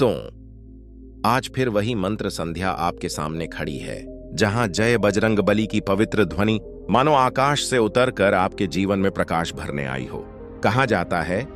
भक्तों, आज फिर वही मंत्र संध्या आपके सामने खड़ी है, जहां जय बजरंगबली की पवित्र ध्वनि मानो आकाश से उतरकर आपके जीवन में प्रकाश भरने आई हो। कहा जाता है,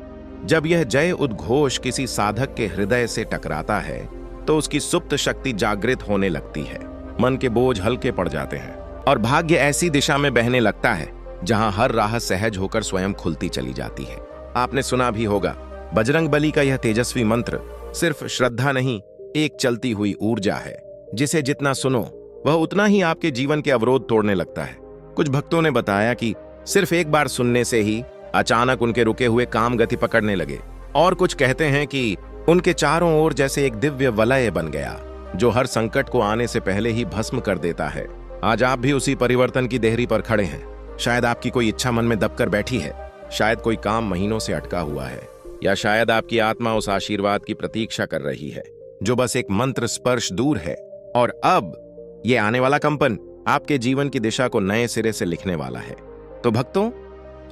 जब यह जय उद्घोष किसी साधक के हृदय से टकराता है तो उसकी सुप्त शक्ति जागृत होने लगती है, मन के बोझ हल्के पड़ जाते हैं और भाग्य ऐसी दिशा में बहने लगता है जहां हर राह सहज होकर स्वयं खुलती चली जाती है। आपने सुना भी होगा, बजरंगबली का यह तेजस्वी मंत्र सिर्फ श्रद्धा नहीं, एक चलती हुई ऊर्जा है, जिसे जितना सुनो वह उतना ही आपके जीवन के अवरोध तोड़ने लगता है। कुछ भक्तों ने बताया कि सिर्फ एक बार सुनने से ही अचानक उनके रुके हुए काम गति पकड़ने लगे, और कुछ कहते हैं कि उनके चारों ओर जैसे एक दिव्य वलय बन गया, जो हर संकट को आने से पहले ही भस्म कर देता है। आज आप भी उसी परिवर्तन की देहरी पर खड़े हैं। शायद आपकी कोई इच्छा मन में दबकर बैठी है, शायद कोई काम महीनों से अटका हुआ है, या शायद आपकी आत्मा उस आशीर्वाद की प्रतीक्षा कर रही है जो बस एक मंत्र स्पर्श दूर है। और अब ये आने वाला कंपन आपके जीवन की दिशा को नए सिरे से लिखने वाला है। तो भक्तों,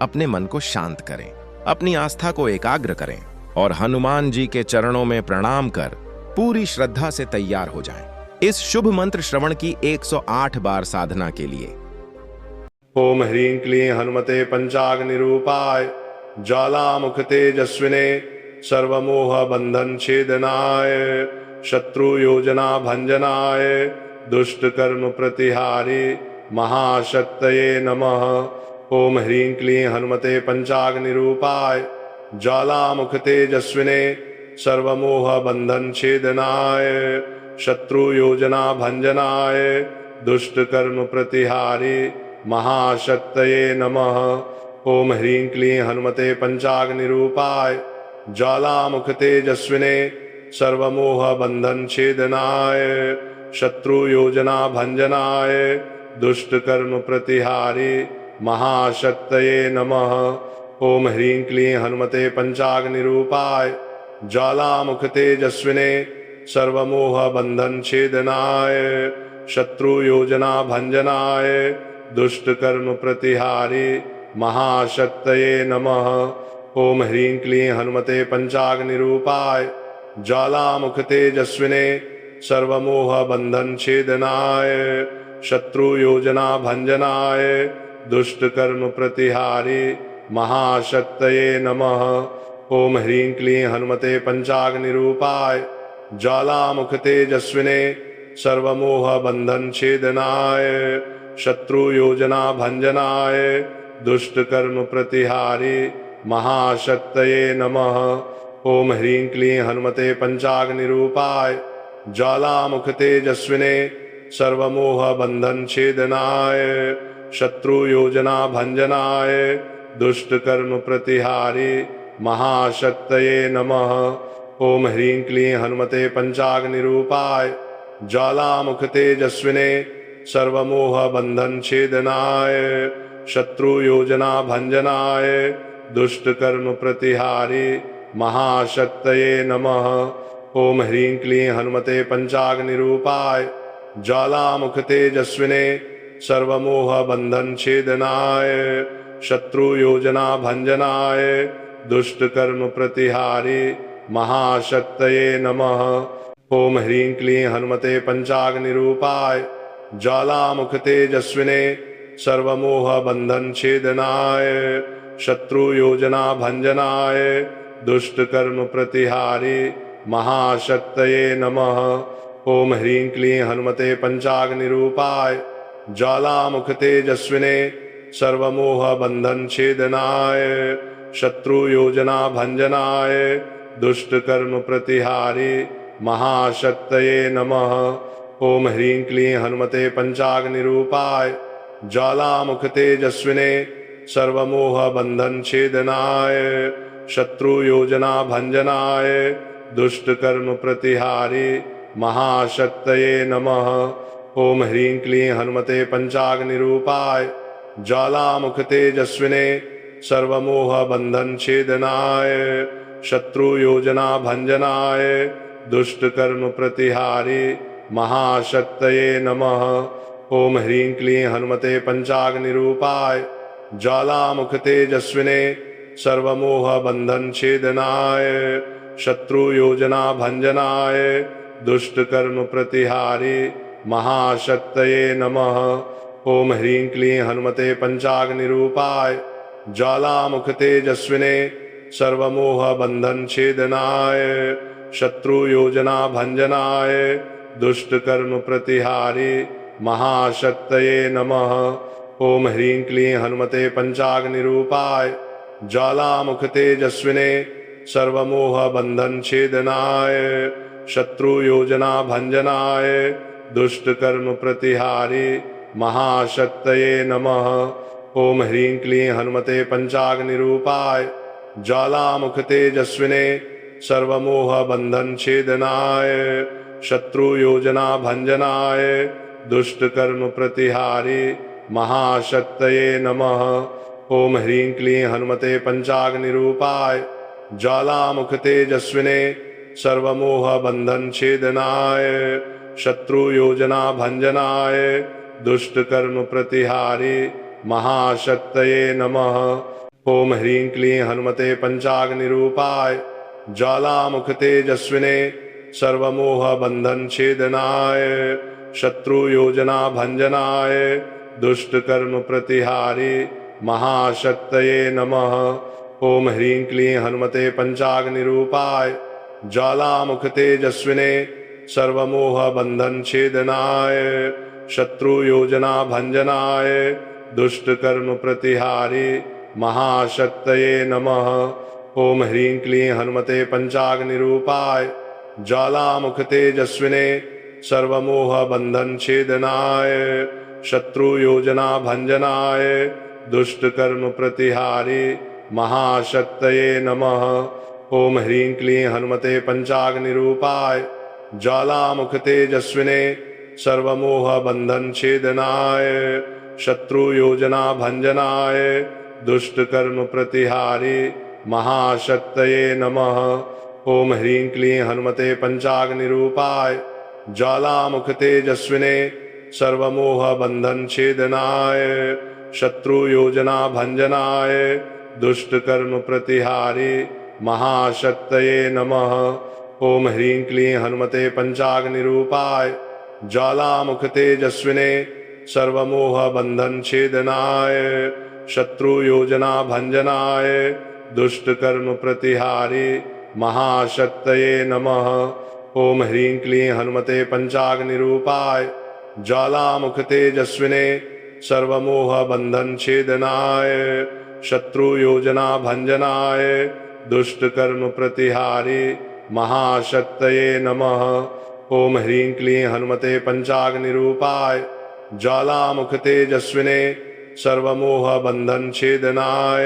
अपने मन को शांत करें, अपनी आस्था को एकाग्र करें और हनुमान जी के चरणों में प्रणाम कर पूरी श्रद्धा से तैयार हो जाएं इस शुभ मंत्र श्रवण की 108 बार साधना के लिए। ओम ह्रीं क्लीं हनुमते पंचाग्निरूपाय ज्वालामुख तेजस्विने सर्वमोह बंधन छेदनाय शत्रु योजना भंजनाय दुष्ट कर्म प्रतिहारी महाशक्तये नमः। ओम ह्रीं क्लीं हनुमते पंचाग्निरूपाय ज्वालामुख तेजस्विने सर्वमोह बंधन छेदनाय शत्रु योजना भंजनाय दुष्ट कर्म प्रतिहारी महाशक्तये नमः। ओम ह्रीं क्लीं हनुमते पंचाग्निरूपाय ज्वालामुख तेजस्विने सर्वमोह बंधन छेदनाय शत्रु योजना भंजनाय दुष्ट कर्म प्रतिहारी महाशक्तये नमः। ओम ह्रीं क्लीं हनुमते पंचाग्निरूपाय ज्वालामुख तेजस्विने सर्वमोह बंधन छेदनाय शत्रु योजना भंजनाय दुष्ट कर्म प्रतिहारी महाशक्तये नमः। ओम ह्रीं क्लीं हनुमते पंचाग्निरूपाय ज्वालामुख तेजस्विने सर्वमोह बंधन छेदनाय शत्रु योजना भंजनाय दुष्ट कर्म प्रतिहारी महाशक्तये नमः। ओम ह्रीं क्लीं हनुमते पंचाग्निरूपाय ज्वालामुख तेजस्विने सर्वमोह बंधन छेदनाय शत्रु योजना भंजनाय दुष्ट कर्म प्रतिहारी महाशक्तये नमः। ओम ह्रीं क्लीं हनुमते पंचाग्निरूपाय ज्वालामुख तेजस्विने सर्वमोह बंधन छेदनाय शत्रु योजना भंजनाय दुष्ट कर्म प्रतिहारी महाशक्तये नमः। ओम ह्रीं क्लीं हनुमते पंचाग्निरूपाय ज्वालामुख तेजस्विने सर्वमोह बंधन छेदनाय शत्रु योजना भंजनाय दुष्ट कर्म प्रतिहारी महाशक्तये नमः। ओम ह्रीं क्लीं हनुमते पंचाग्निरूपाय ज्वालामुख तेजस्विने सर्वमोह बंधन छेदनाय शत्रु योजना भंजनाय दुष्ट कर्म प्रतिहारी महाशक्तये नमः। ओम ह्रीं क्लीं हनुमते पंचाग्निरूपाय ज्वालामुख तेजस्विने सर्वमोह बंधन छेदनाय शत्रु योजना भंजनाय दुष्ट कर्म प्रतिहारी महाशक्तये नमः। ओम ह्रीं क्लीं हनुमते पंचाग्निरूपाय ज्वालामुख तेजस्विने सर्वमोह बंधन छेदनाय शत्रु योजना भंजनाय दुष्ट कर्म प्रतिहारी महाशक्तये नमः। ओम ह्रीं क्लीं हनुमते पंचाग्निरूपाय ज्वालामुख तेजस्विने सर्वमोह बंधन छेदनाय शत्रु योजना भंजनाय दुष्ट कर्म प्रतिहारी महाशक्तये नमः। ओम ह्रीं क्लीं हनुमते पंचाग्निरूपाय ज्वालामुख तेजस्विने सर्वमोह बंधन छेदनाय शत्रु योजना भंजनाय दुष्ट कर्म प्रतिहारी महाशक्तये नमः। ओम ह्रीं क्लीं हनुमते पंचाग्निरूपाय ज्वालामुख तेजस्विने सर्वमोह बंधन छेदनाय शत्रु योजना भंजनाय दुष्ट कर्म प्रतिहारी महाशक्तये नमः। ओम ह्रीं क्लीं हनुमते पंचाग्निरूपाय ज्वालामुख तेजस्विने सर्वमोह बंधन छेदनाय शत्रु योजना भंजनाय दुष्ट कर्म प्रतिहारी महाशक्तये नमः। ओम ह्रीं क्लीं हनुमते पंचाग्निरूपाय ज्वालामुख तेजस्विने सर्वमोह बंधन छेदनाय शत्रु योजना भंजनाय दुष्ट कर्म प्रतिहारी महाशक्तये नमः। ओम ह्रीं क्लीं हनुमते पंचाग्निरूपाय ज्वालामुख तेजस्विने सर्वमोह बंधन छेदनाय शत्रु योजना भंजनाय दुष्ट कर्म प्रतिहारी महाशक्तये नमः। ओम ह्रीं क्लीं हनुमते पंचाग्निरूपाय ज्वालामुख तेजस्विने सर्वमोह बंधन छेदनाय शत्रु योजना भंजनाय दुष्ट कर्म प्रतिहारी महाशक्तये नमः। ओम ह्रीं क्लीं हनुमते पंचाग्निरूपाय ज्वालामुख तेजस्विने सर्वमोह बंधन छेदनाय शत्रु योजना भंजनाय दुष्ट कर्म प्रतिहारी महाशक्तये नमः। ओम ह्रीं क्लीं हनुमते पंचाग्निरूपाय ज्वालामुख तेजस्विने सर्वमोह बंधन छेदनाय शत्रु योजना भंजनाय दुष्ट कर्म प्रतिहारी महाशक्तये नमः। ओम ह्रीं क्लीं हनुमते पंचाग्निरूपाय ज्वालामुख तेजस्विने सर्वमोह बंधन छेदनाय शत्रु योजना भंजनाय दुष्ट कर्म प्रतिहारी महाशक्तये नमः। ओम ह्रीं क्लीं हनुमते पंचाग्निरूपाय ज्वालामुख तेजस्विने सर्वमोह बंधन छेदनाय शत्रु योजना भंजनाय दुष्ट कर्म प्रतिहारी महाशक्तये नमः। ओम ह्रीं क्लीं हनुमते पंचाग्निरूपाय ज्वालामुख तेजस्विने सर्वमोह बंधन छेदनाय शत्रु योजना भंजनाय दुष्ट कर्म प्रतिहारी महाशक्तये नमः। ओम ह्रीं क्लीं हनुमते पंचाग्निरूपाय ज्वालामुख तेजस्विने सर्वमोह बंधन छेदनाय शत्रु योजना भंजनाय दुष्ट कर्म प्रतिहारी महाशक्तये नमः। ओम ह्रीं क्लीं हनुमते पंचाग्निरूपाय ज्वालामुख तेजस्विने सर्वमोह बंधन छेदनाय शत्रु योजना भंजनाय दुष्ट कर्म प्रतिहारी महाशक्तये नमः। ओम ह्रीं क्लीं हनुमते पंचाग्निरूपाय ज्वालामुख तेजस्विने सर्वमोह बंधन छेदनाय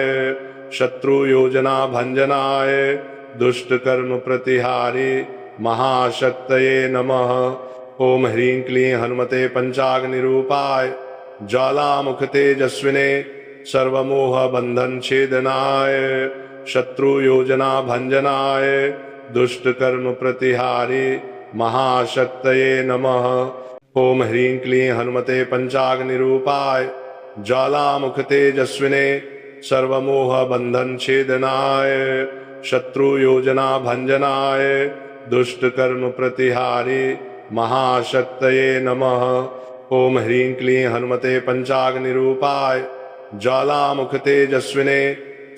शत्रु योजना भंजनाय दुष्ट कर्म प्रतिहारी महाशक्तये नमः। ओम ह्रीं क्लीं हनुमते पंचाग्निरूपाय ज्वालामुख तेजस्विने सर्वमोह बंधन छेदनाय शत्रु योजना भंजनाय दुष्ट कर्म प्रतिहारी महाशक्तये नमः। ओम ह्रीं क्लीं हनुमते पंचाग्निरूपाय ज्वालामुख तेजस्विने सर्वमोह बंधन छेदनाय शत्रु योजना भंजनाय दुष्ट कर्म प्रतिहारी महाशक्तये नमः। ओम ह्रीं क्लीं हनुमते पंचाग्निरूपाय ज्वालामुख तेजस्विने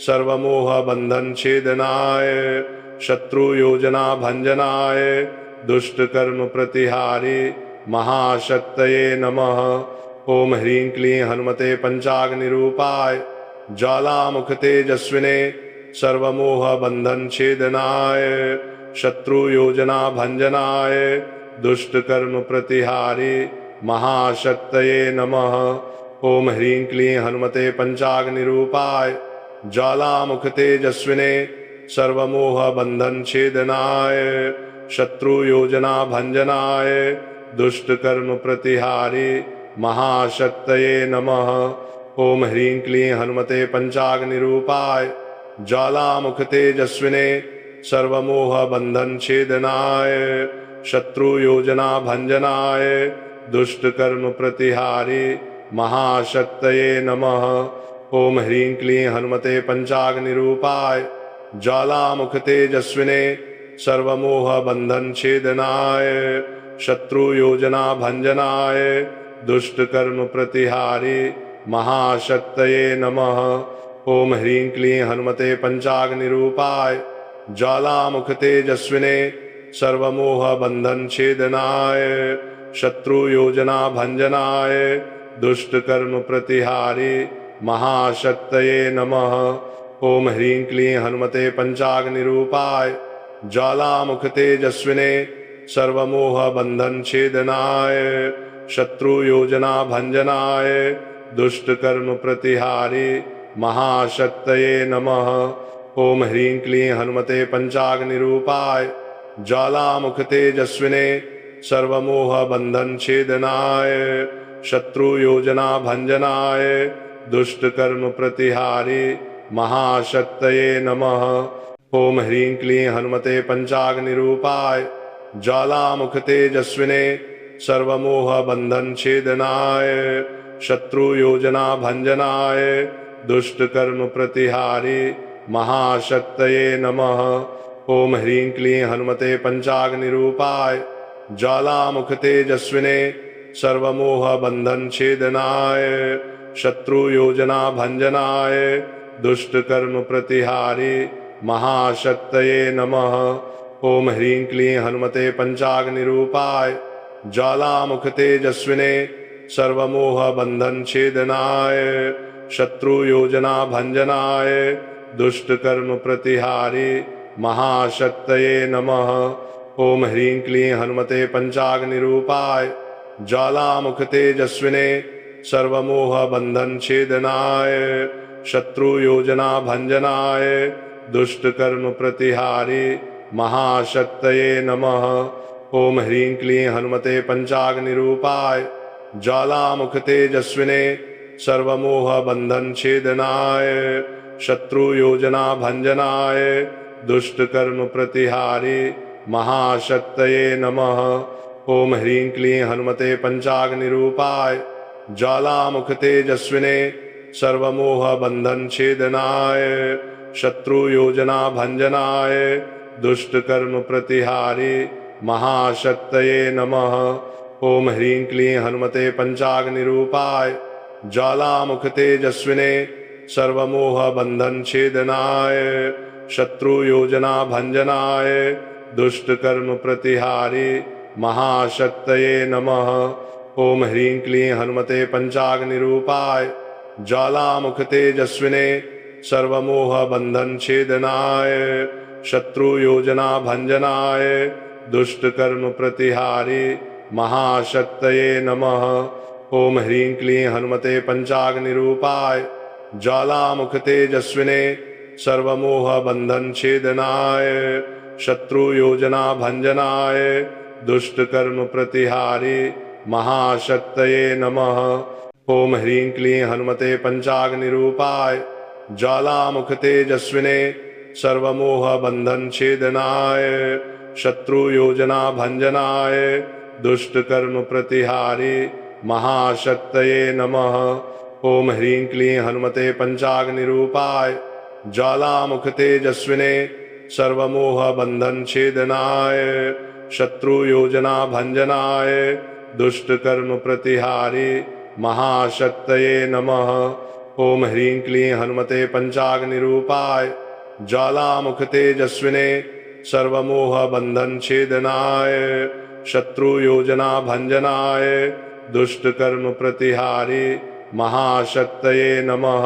सर्वमोह बंधन छेदनाय शत्रु योजना भंजनाय दुष्ट कर्म प्रतिहारी महाशक्तये नमः। ओम ह्रीं क्लीं हनुमते पंचाग्निरूपाय ज्वालामुख तेजस्विने सर्वमोह बंधन छेदनाय शत्रु योजना भंजनाय दुष्ट कर्म प्रतिहारी महाशक्तये नमः। ओम ह्रीं क्लीं हनुमते पंचाग्निरूपाय ज्वालामुख तेजस्विने सर्वमोह बंधन छेदनाय शत्रु योजना भंजनाय दुष्ट कर्म प्रतिहारी महाशक्तये नमः। ओम ह्रीं क्लीं हनुमते पंचाग्निरूपाय ज्वालामुख तेजस्विने सर्वमोह बंधन छेदनाय शत्रु योजना भंजनाय दुष्ट कर्म प्रतिहारी महाशक्तये नमः। ओम ह्रीं क्लीं हनुमते पंचाग्निरूपाय ज्वालामुख तेजस्विने सर्वमोह बंधन छेदनाय शत्रु योजना भंजनाय दुष्ट कर्म प्रतिहारी महाशक्तये नमः। ओम ह्रीं क्लीं हनुमते पंचाग्निरूपाय ज्वालामुख तेजस्विने सर्वमोह बंधन छेदनाय शत्रु योजना भंजनाय दुष्ट कर्म प्रतिहारी महाशक्तये नमः। ओम ह्रीं क्लीं हनुमते पंचाग्निरूपाय ज्वालामुख तेजस्विने सर्वमोह बंधन छेदनाय शत्रु योजना भंजनाय दुष्ट कर्म प्रतिहारी महाशक्तये नमः। ओम ह्रीं क्लीं हनुमते पंचाग्निरूपाय ज्वालामुख तेजस्विने सर्वमोह बंधन छेदनाय शत्रु योजना भंजनाय दुष्ट कर्म प्रतिहारी महाशक्तये नमः। ओम ह्रीं क्लीं हनुमते पंचाग्निरूपाय ज्वालामुख तेजस्विने सर्वमोह बंधन छेदनाय शत्रु योजना भंजनाय दुष्ट कर्म प्रतिहारी महाशक्तये नमः। ओम ह्रीं क्लीं हनुमते पंचाग्निरूपाय ज्वालामुख तेजस्विने सर्वमोह बंधन छेदनाय शत्रु योजना भंजनाय दुष्ट कर्म प्रतिहारी महाशक्तये नमः। ओम ह्रीं क्लीं हनुमते पंचाग्निरूपाय ज्वालामुख तेजस्विने सर्वमोह बंधन छेदनाय शत्रु योजना भंजनाय दुष्ट कर्म प्रतिहारी महाशक्तये नमः। ओम ह्रीं क्लीं हनुमते पंचाग्निरूपाय ज्वालामुख तेजस्विने सर्वमोह बंधन छेदनाय शत्रु योजना भंजनाय दुष्ट कर्म प्रतिहारी महाशक्तये नमः। ओम ह्रीं क्लीं हनुमते पंचाग्निरूपाय ज्वालामुख तेजस्विने सर्वमोह बंधन छेदनाय शत्रु योजना भंजनाय दुष्ट कर्म प्रतिहारी महाशक्तये नमः। ओम ह्रीं क्लीं हनुमते पंचाग्निरूपाय ज्वालामुख तेजस्विने सर्वमोह बंधन छेदनाय शत्रु योजना भंजनाय दुष्ट कर्म प्रतिहारी महाशक्तये नमः। ओम ह्रीं क्लीं हनुमते पंचाग्निरूपाय ज्वालामुख तेजस्विने सर्वमोह बंधन छेदनाय शत्रु योजना भंजनाय दुष्ट कर्म प्रतिहारी महाशक्तये नमः। ओम ह्रीं क्लीं हनुमते पंचाग्निरूपाय ज्वालामुख तेजस्विने सर्वमोह बंधन छेदनाय शत्रु योजना भंजनाय दुष्ट कर्म प्रतिहारी महाशक्तये नमः। ओम ह्रीं क्लीं हनुमते पंचाग्निरूपाय ज्वालामुख तेजस्विने सर्वमोह बंधन छेदनाय शत्रु योजना भंजनाय दुष्ट कर्म प्रतिहारी महाशक्तये नमः। ओम ह्रीं क्लीं हनुमते पंचाग्निरूपाय ज्वालामुख तेजस्विने सर्वमोह बंधन छेदनाय शत्रु योजना भंजनाय दुष्ट कर्म प्रतिहारी महाशक्तये नमः। ओम ह्रीं क्लीं हनुमते पंचाग्निरूपाय ज्वालामुख तेजस्विने सर्वमोह बंधन छेदनाय शत्रु योजना भंजनाय दुष्ट कर्म प्रतिहारी महाशक्तये नमः। ओम ह्रीं क्लीं हनुमते पंचाग्निरूपाय ज्वालामुख तेजस्विने सर्वमोह बंधन छेदनाय शत्रु योजना भंजनाय दुष्ट कर्म प्रतिहारी महाशक्तये नमः।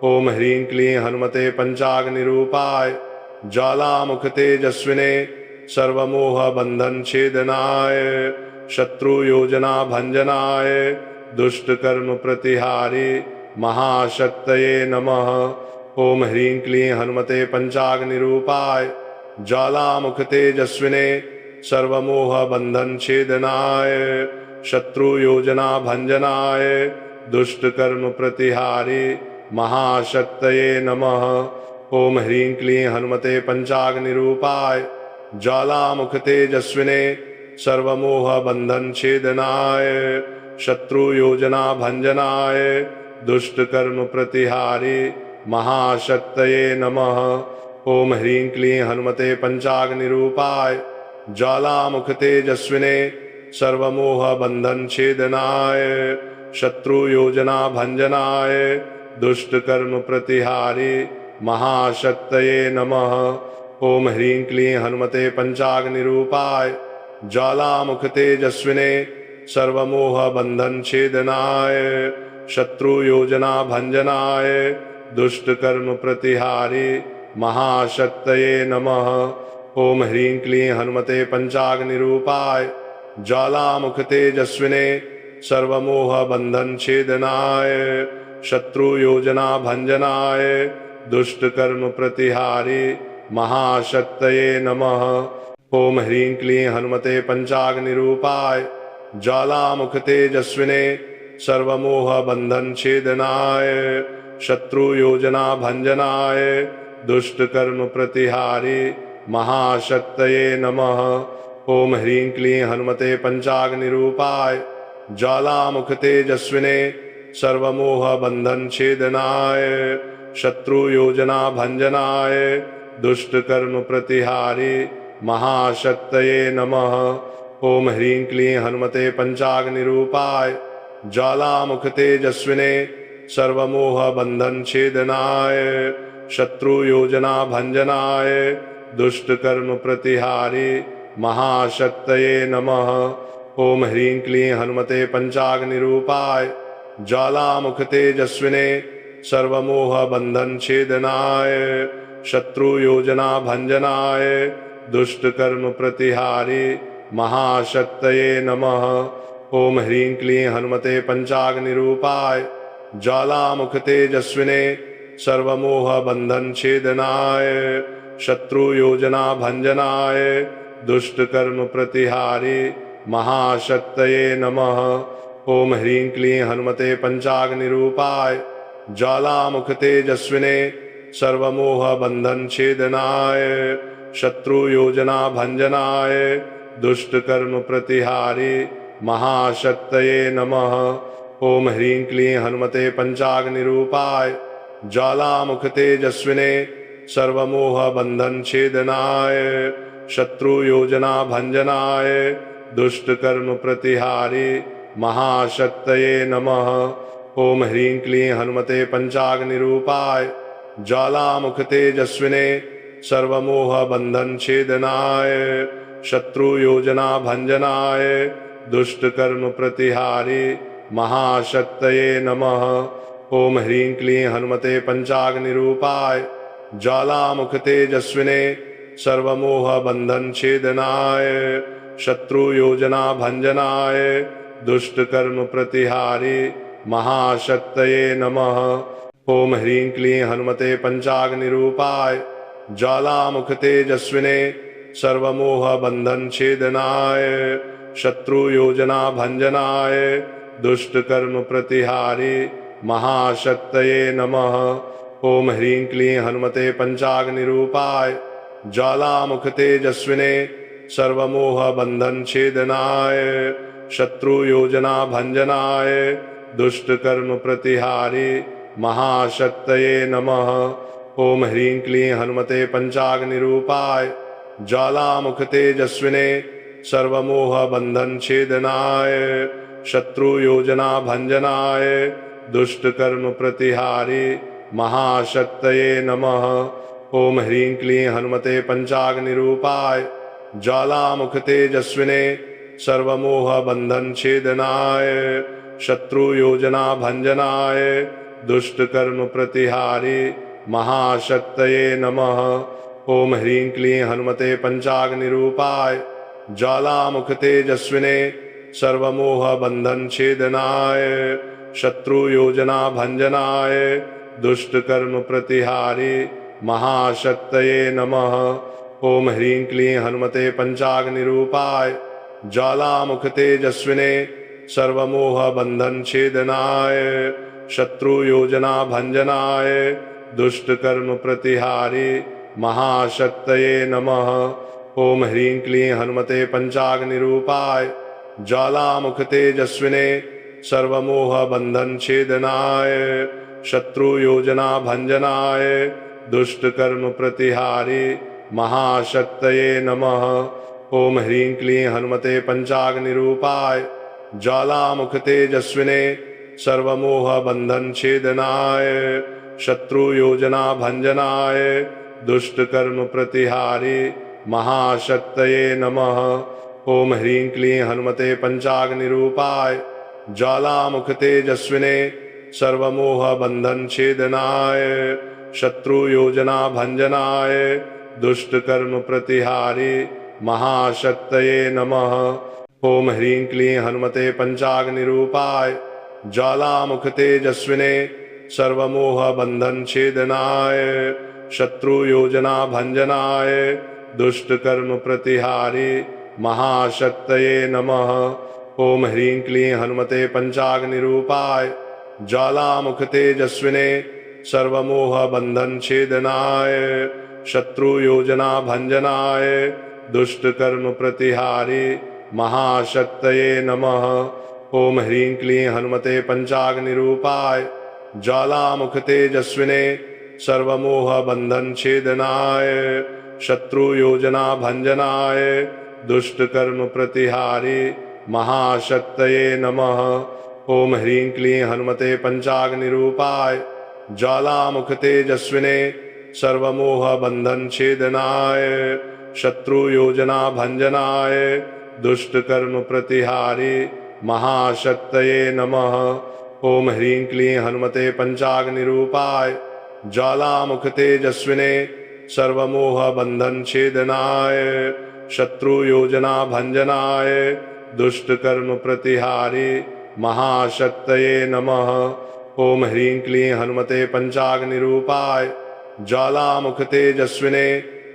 ओम ह्रीं क्लीं हनुमते पंचाग्निरूपाय ज्वालामुख तेजस्विने सर्वमोह बंधन छेदनाय शत्रु योजना भंजनाय दुष्ट कर्म प्रतिहारी महाशक्तये नमः। ओम ह्रीं क्लीं हनुमते पंचाग्निरूपाय ज्वालामुख तेजस्विने सर्वमोह बंधन छेदनाय शत्रु योजना भंजनाय दुष्ट कर्म प्रतिहारी महाशक्तये नमः। ओम ह्रीं क्लीं हनुमते पंचाग्निरूपाय ज्वालामुख तेजस्विने सर्वमोह बंधन छेदनाय शत्रु योजना भंजनाय दुष्ट कर्म प्रतिहारी महाशक्तये नमः। ओम ह्रीं क्लीं हनुमते पंचाग्निरूपाय ज्वालामुख तेजस्विने सर्वमोह बंधन छेदनाय शत्रु योजना भंजनाय दुष्ट कर्म प्रतिहारी महाशक्तये नमः। ओम ह्रीं क्लीं हनुमते पंचाग्निरूपाय ज्वालामुख तेजस्विने सर्वमोह बंधन छेदनाय शत्रु योजना भंजनाय दुष्ट कर्म प्रतिहारी महाशक्तये नमः। ओम ह्रीं क्लीं हनुमते पंचाग्निरूपाय ज्वालामुख तेजस्विने सर्वमोह बंधन छेदनाय शत्रु योजना भंजनाय दुष्ट कर्म प्रतिहारी महाशक्तये नमः। ओम ह्रीं क्लीं हनुमते पंचाग्निरूपाय ज्वालामुख तेजस्विने सर्वमोह बंधन छेदनाय शत्रु योजना भंजनाय दुष्ट कर्म प्रतिहारी महाशक्तये नमः। ओम ह्रीं क्लीं हनुमते पंचाग्निरूपाय ज्वालामुख तेजस्विने सर्वमोह बंधन छेदनाय शत्रु योजना भंजनाय दुष्ट कर्म प्रतिहारी महाशक्तये नमः। ओम ह्रीं क्लीं हनुमते पंचाग्निरूपाय ज्वालामुख तेजस्विने सर्वमोह बंधन छेदनाय शत्रु योजना भंजनाय दुष्ट कर्म प्रतिहारी महाशक्तये नमः। ओम ह्रीं क्लीं हनुमते पंचाग्निरूपाय ज्वालामुख तेजस्विने सर्वमोह बंधन छेदनाय शत्रु योजना भंजनाय दुष्ट कर्म प्रतिहारी महाशक्तये नमः। ओम ह्रीं क्लीं हनुमते पंचाग्निरूपाय ज्वालामुख तेजस्विने सर्वमोह बंधन छेदनाय शत्रु योजना भंजनाय दुष्ट कर्म प्रतिहारी महाशक्तये नमः। ओम ह्रीं क्लीं हनुमते पंचाग्निरूपाय ज्वालामुख तेजस्विने सर्वमोह बंधन छेदनाय शत्रु योजना भंजनाय दुष्ट कर्म प्रतिहारी महाशक्तये नमः। ओम ह्रीं क्लीं हनुमते पंचाग्निरूपाय ज्वालामुख तेजस्विने सर्वमोह बंधन छेदनाय शत्रु योजना भंजनाय दुष्ट कर्म प्रतिहारी महाशक्तये नमः। ओम ह्रीं क्लीं हनुमते पंचाग्निरूपाय ज्वालामुख तेजस्विने सर्वमोह बंधन छेदनाय शत्रु योजना भंजनाय दुष्ट कर्म प्रतिहारी महाशक्तये नमः। ओम ह्रीं क्लीं हनुमते पंचाग्निरूपाय ज्वालामुख तेजस्विने सर्वमोह बंधन छेदनाय शत्रु योजना भंजनाय दुष्ट कर्म प्रतिहारी महाशक्तये नमः। ओम ह्रीं क्लीं हनुमते पंचाग्निरूपाय ज्वालामुख तेजस्विने सर्वमोह बंधन छेदनाय शत्रु योजना भंजनाय दुष्ट कर्म प्रतिहारी महाशक्तये नमः। ओम ह्रीं क्लीं हनुमते पंचाग्निरूपाय ज्वालामुख तेजस्विने सर्वमोह बंधन छेदनाय शत्रु योजना भंजनाय दुष्ट कर्म प्रतिहारी महाशक्तये नमः। ओम ह्रीं क्लीं हनुमते पंचाग्निरूपाय ज्वालामुख तेजस्विने सर्वमोह बंधन छेदनाय शत्रु योजना भंजनाय दुष्ट कर्म प्रतिहारी महाशक्तये नमः। ओम ह्रीं क्लीं हनुमते पंचाग्निरूपाय ज्वालामुख तेजस्विने सर्वमोह बंधन छेदनाय शत्रु योजना भंजनाय दुष्ट कर्म प्रतिहारी महाशक्तये नमः। ओम ह्रीं क्लीं हनुमते पंचाग्निरूपाय ज्वालामुख तेजस्विने सर्वमोह बंधन छेदनाय शत्रु योजना भंजनाय दुष्ट कर्म प्रतिहारी महाशक्तये नमः। ओम ह्रीं क्लीं हनुमते पंचाग्निरूपाय ज्वालामुख तेजस्विने सर्वमोह बंधन छेदनाय शत्रु योजना भंजनाय दुष्ट कर्म प्रतिहारी महाशक्तये नमः। ओम ह्रीं क्लीं हनुमते पंचाग्निरूपाय ज्वालामुख तेजस्विने सर्वमोह बंधन छेदनाय शत्रु योजना भंजनाय दुष्ट कर्म प्रतिहारी महाशक्तये नमः। ओम ह्रीं क्लीं हनुमते पंचाग्निरूपाय ज्वालामुख तेजस्विने सर्वमोह बंधन छेदनाय शत्रु योजना भंजनाय दुष्ट कर्म प्रतिहारी महाशक्तये नमः। ओम ह्रीं क्लीं हनुमते पंचाग्निरूपाय ज्वालामुख तेजस्विने सर्वमोह बंधन छेदनाय शत्रु योजना भंजनाय दुष्ट कर्म प्रतिहारी महाशक्तये नमः। ओम ह्रीं क्लीं हनुमते पंचाग्निरूपाय ज्वालामुख तेजस्विने सर्वमोह बंधन छेदनाय शत्रु योजना भंजनाय दुष्ट कर्म प्रतिहारी महाशक्तये नमः। ओम ह्रीं क्लीं हनुमते पंचाग्निरूपाय ज्वालामुख तेजस्विने सर्वमोह बंधन छेदनाय शत्रु योजना भंजनाय दुष्ट कर्म प्रतिहारी महाशक्तये नमः। ओम ह्रीं क्लीं हनुमते पंचाग्निरूपाय ज्वालामुख तेजस्विने सर्वमोह बंधन छेदनाय शत्रु योजना भंजनाय दुष्ट कर्म प्रतिहारी महाशक्तये नमः। ओम ह्रीं क्लीं हनुमते पंचाग्निरूपाय ज्वालामुख तेजस्विने सर्वमोह बंधन छेदनाय शत्रु योजना भंजनाय दुष्ट कर्म प्रतिहारी महाशक्तये नमः। ओम ह्रीं क्लीं हनुमते पंचाग्निरूपाय ज्वालामुख तेजस्विने सर्वमोह बंधन छेदनाय शत्रु योजना भंजनाय दुष्ट कर्म प्रतिहारी महाशक्तये नमः। ओम ह्रीं क्लीं हनुमते पंचाग्निरूपाय ज्वालामुख तेजस्विने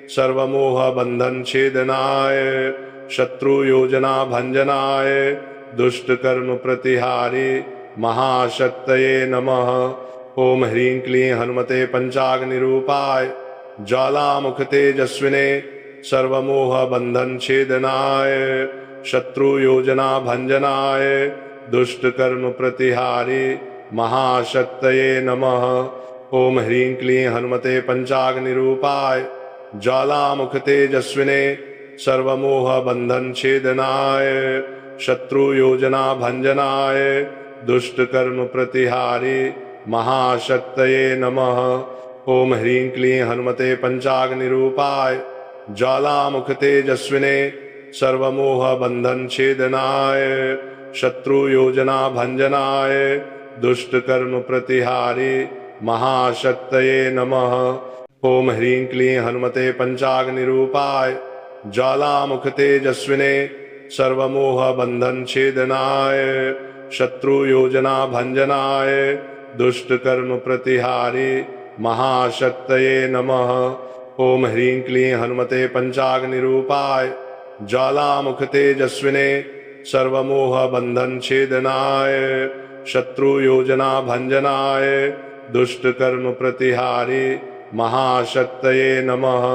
सर्वमोह बंधन छेदनाय शत्रु योजना भंजनाय दुष्ट कर्म प्रतिहारी महाशक्तये नमः। ओम ह्रीं क्लीं हनुमते पंचाग्निरूपाय ज्वालामुख तेजस्विने सर्वमोह बंधन छेदनाय शत्रु योजना भंजनाय दुष्ट कर्म प्रतिहारी महाशक्तये नमः। ओम ह्रीं क्लीं हनुमते पंचाग्निरूपाय ज्वालामुख तेजस्विने सर्वमोह बंधन छेदनाय शत्रु योजना भंजनाय दुष्ट कर्म प्रतिहारी महाशक्तये नमः। ओम ह्रीं क्लीं हनुमते पंचाग्निरूपाय ज्वालामुख तेजस्विने सर्वमोह बंधन छेदनाय शत्रु योजना भंजनाय दुष्ट कर्म प्रतिहारी महाशक्तये नमः। ओम ह्रीं क्लीं हनुमते पंचाग्निरूपाय ज्वालामुख तेजस्विने सर्वमोह बंधन छेदनाय शत्रु योजना भंजनाय दुष्ट कर्म प्रतिहारी महाशक्तये नमः। ओम ह्रीं क्लीं हनुमते पंचाग्निरूपाय ज्वालामुख तेजस्विने सर्वमोह बंधन छेदनाय शत्रु योजना भंजनाय दुष्ट कर्म प्रतिहारी महाशक्तये नमः।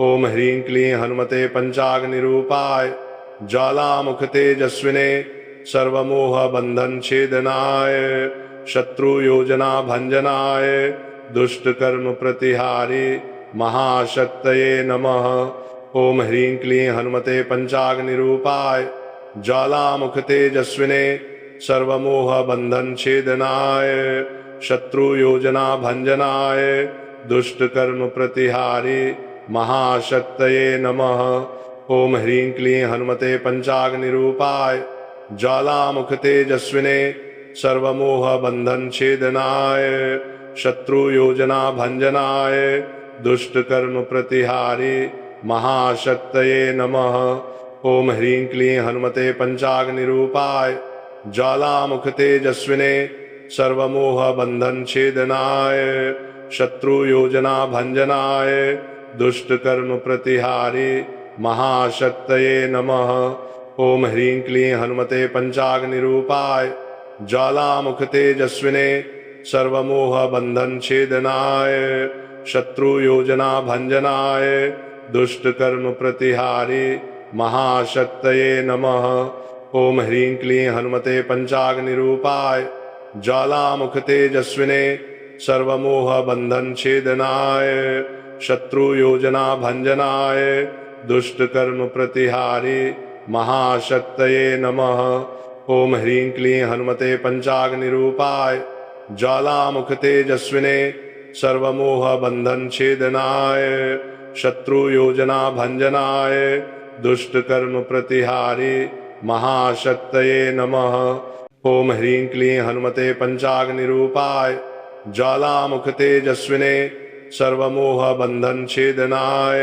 ओम ह्रीं क्लीं हनुमते पंचाग्निरूपाय ज्वालामुख तेजस्विने सर्वमोह बंधन छेदनाय शत्रु योजना भंजनाय दुष्ट कर्म प्रतिहारी महाशक्तये नमः। ओम ह्रीं क्लीं हनुमते पंचाग्निरूपाय ज्वालामुख तेजस्विने सर्वमोह बंधन छेदनाय शत्रु योजना भंजनाय दुष्ट कर्म प्रतिहारी महाशक्तये नमः। ओम ह्रीं क्लीं हनुमते पंचाग्निरूपाय ज्वालामुख तेजस्विने सर्वमोह बंधन छेदनाय शत्रु योजना भंजनाय दुष्ट कर्म प्रतिहारी महाशक्तये नमः। ओम ह्रीं क्लीं हनुमते पंचाग्निरूपाय ज्वालामुख तेजस्विने सर्वमोह बंधन छेदनाय शत्रु योजना भंजनाय दुष्ट कर्म प्रतिहारी महाशक्तये नमः। ओम ह्रीं क्लीं हनुमते पंचाग्निरूपाय ज्वालामुख तेजस्विने सर्वमोह बंधन छेदनाय शत्रु योजना भंजनाय दुष्ट कर्म प्रतिहारी महाशक्तये नमः। ओम ह्रीं क्लीं हनुमते पंचाग्निरूपाय ज्वालामुख तेजस्विने सर्वमोह बंधन छेदनाय शत्रु योजना भंजनाय दुष्ट कर्म प्रतिहारी महाशक्तये नमः। ओम ह्रीं क्लीं हनुमते पंचाग्निरूपाय ज्वालामुख तेजस्विने सर्वमोह बंधन छेदनाय शत्रु योजना भंजनाय दुष्ट कर्म प्रतिहारी महाशक्तये नमः। ओम ह्रीं क्लीं हनुमते पंचाग्निरूपाय ज्वालामुख तेजस्विने सर्वमोह बंधन छेदनाय